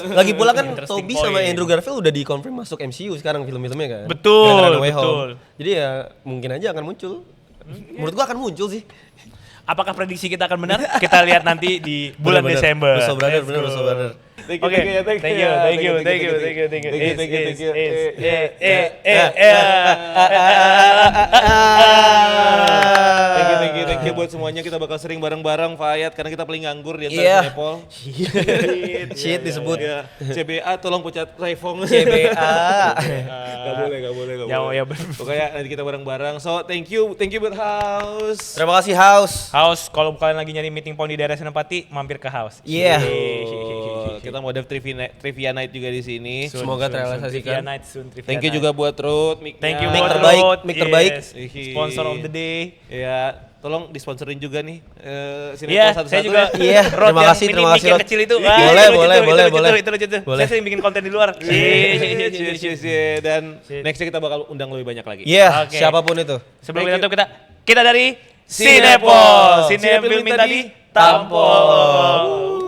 Lagi pula kan Interesting Tobey sama point. Andrew Garfield udah dikonfirm masuk MCU sekarang film-filmnya kan. Betul, Gara-gara No Way Home. betul. Jadi ya mungkin aja akan muncul. Menurut gua akan muncul sih. Apakah prediksi kita akan benar? Kita lihat nanti di bulan Bener-bener. Desember. Russo Brother, Let's bener go. Russo Brother. Thank Oke, you. thank you. Thank you buat semuanya, kita bakal sering bareng-bareng Fayat karena kita paling nganggur di antara Iya. Sinepol. Shit disebut. Ya, CBA tolong pecat Raifong. CBA. Gak boleh. Ya, bener. Pokoknya nanti kita bareng-bareng. So thank you buat House. Terima kasih House. House, kalau kalian lagi nyari meeting point di daerah Senopati, mampir ke House. Iya. Kita mau ada trivia night juga di sini. Semoga Trivia terrealisasikan. night soon. Trivia Thank you night. juga buat Ruth, Thank you Mic buat terbaik, Rod. mic terbaik. Yes. Sponsor of the day. Ya, tolong disponsorin juga nih. Iya, saya juga. Iya, Rod terima yang kasih, mini terima mic kasih, yang Rod. kecil itu. Boleh, boleh. Itu lucu. Boleh. Saya sering bikin konten di luar. Dan nextnya kita bakal undang lebih banyak lagi. Iya, Oke. siapapun itu. Sebelum Thank kita you. tutup kita dari Sinepol. Sinepol. Sinepol minta Sinepol ditampol.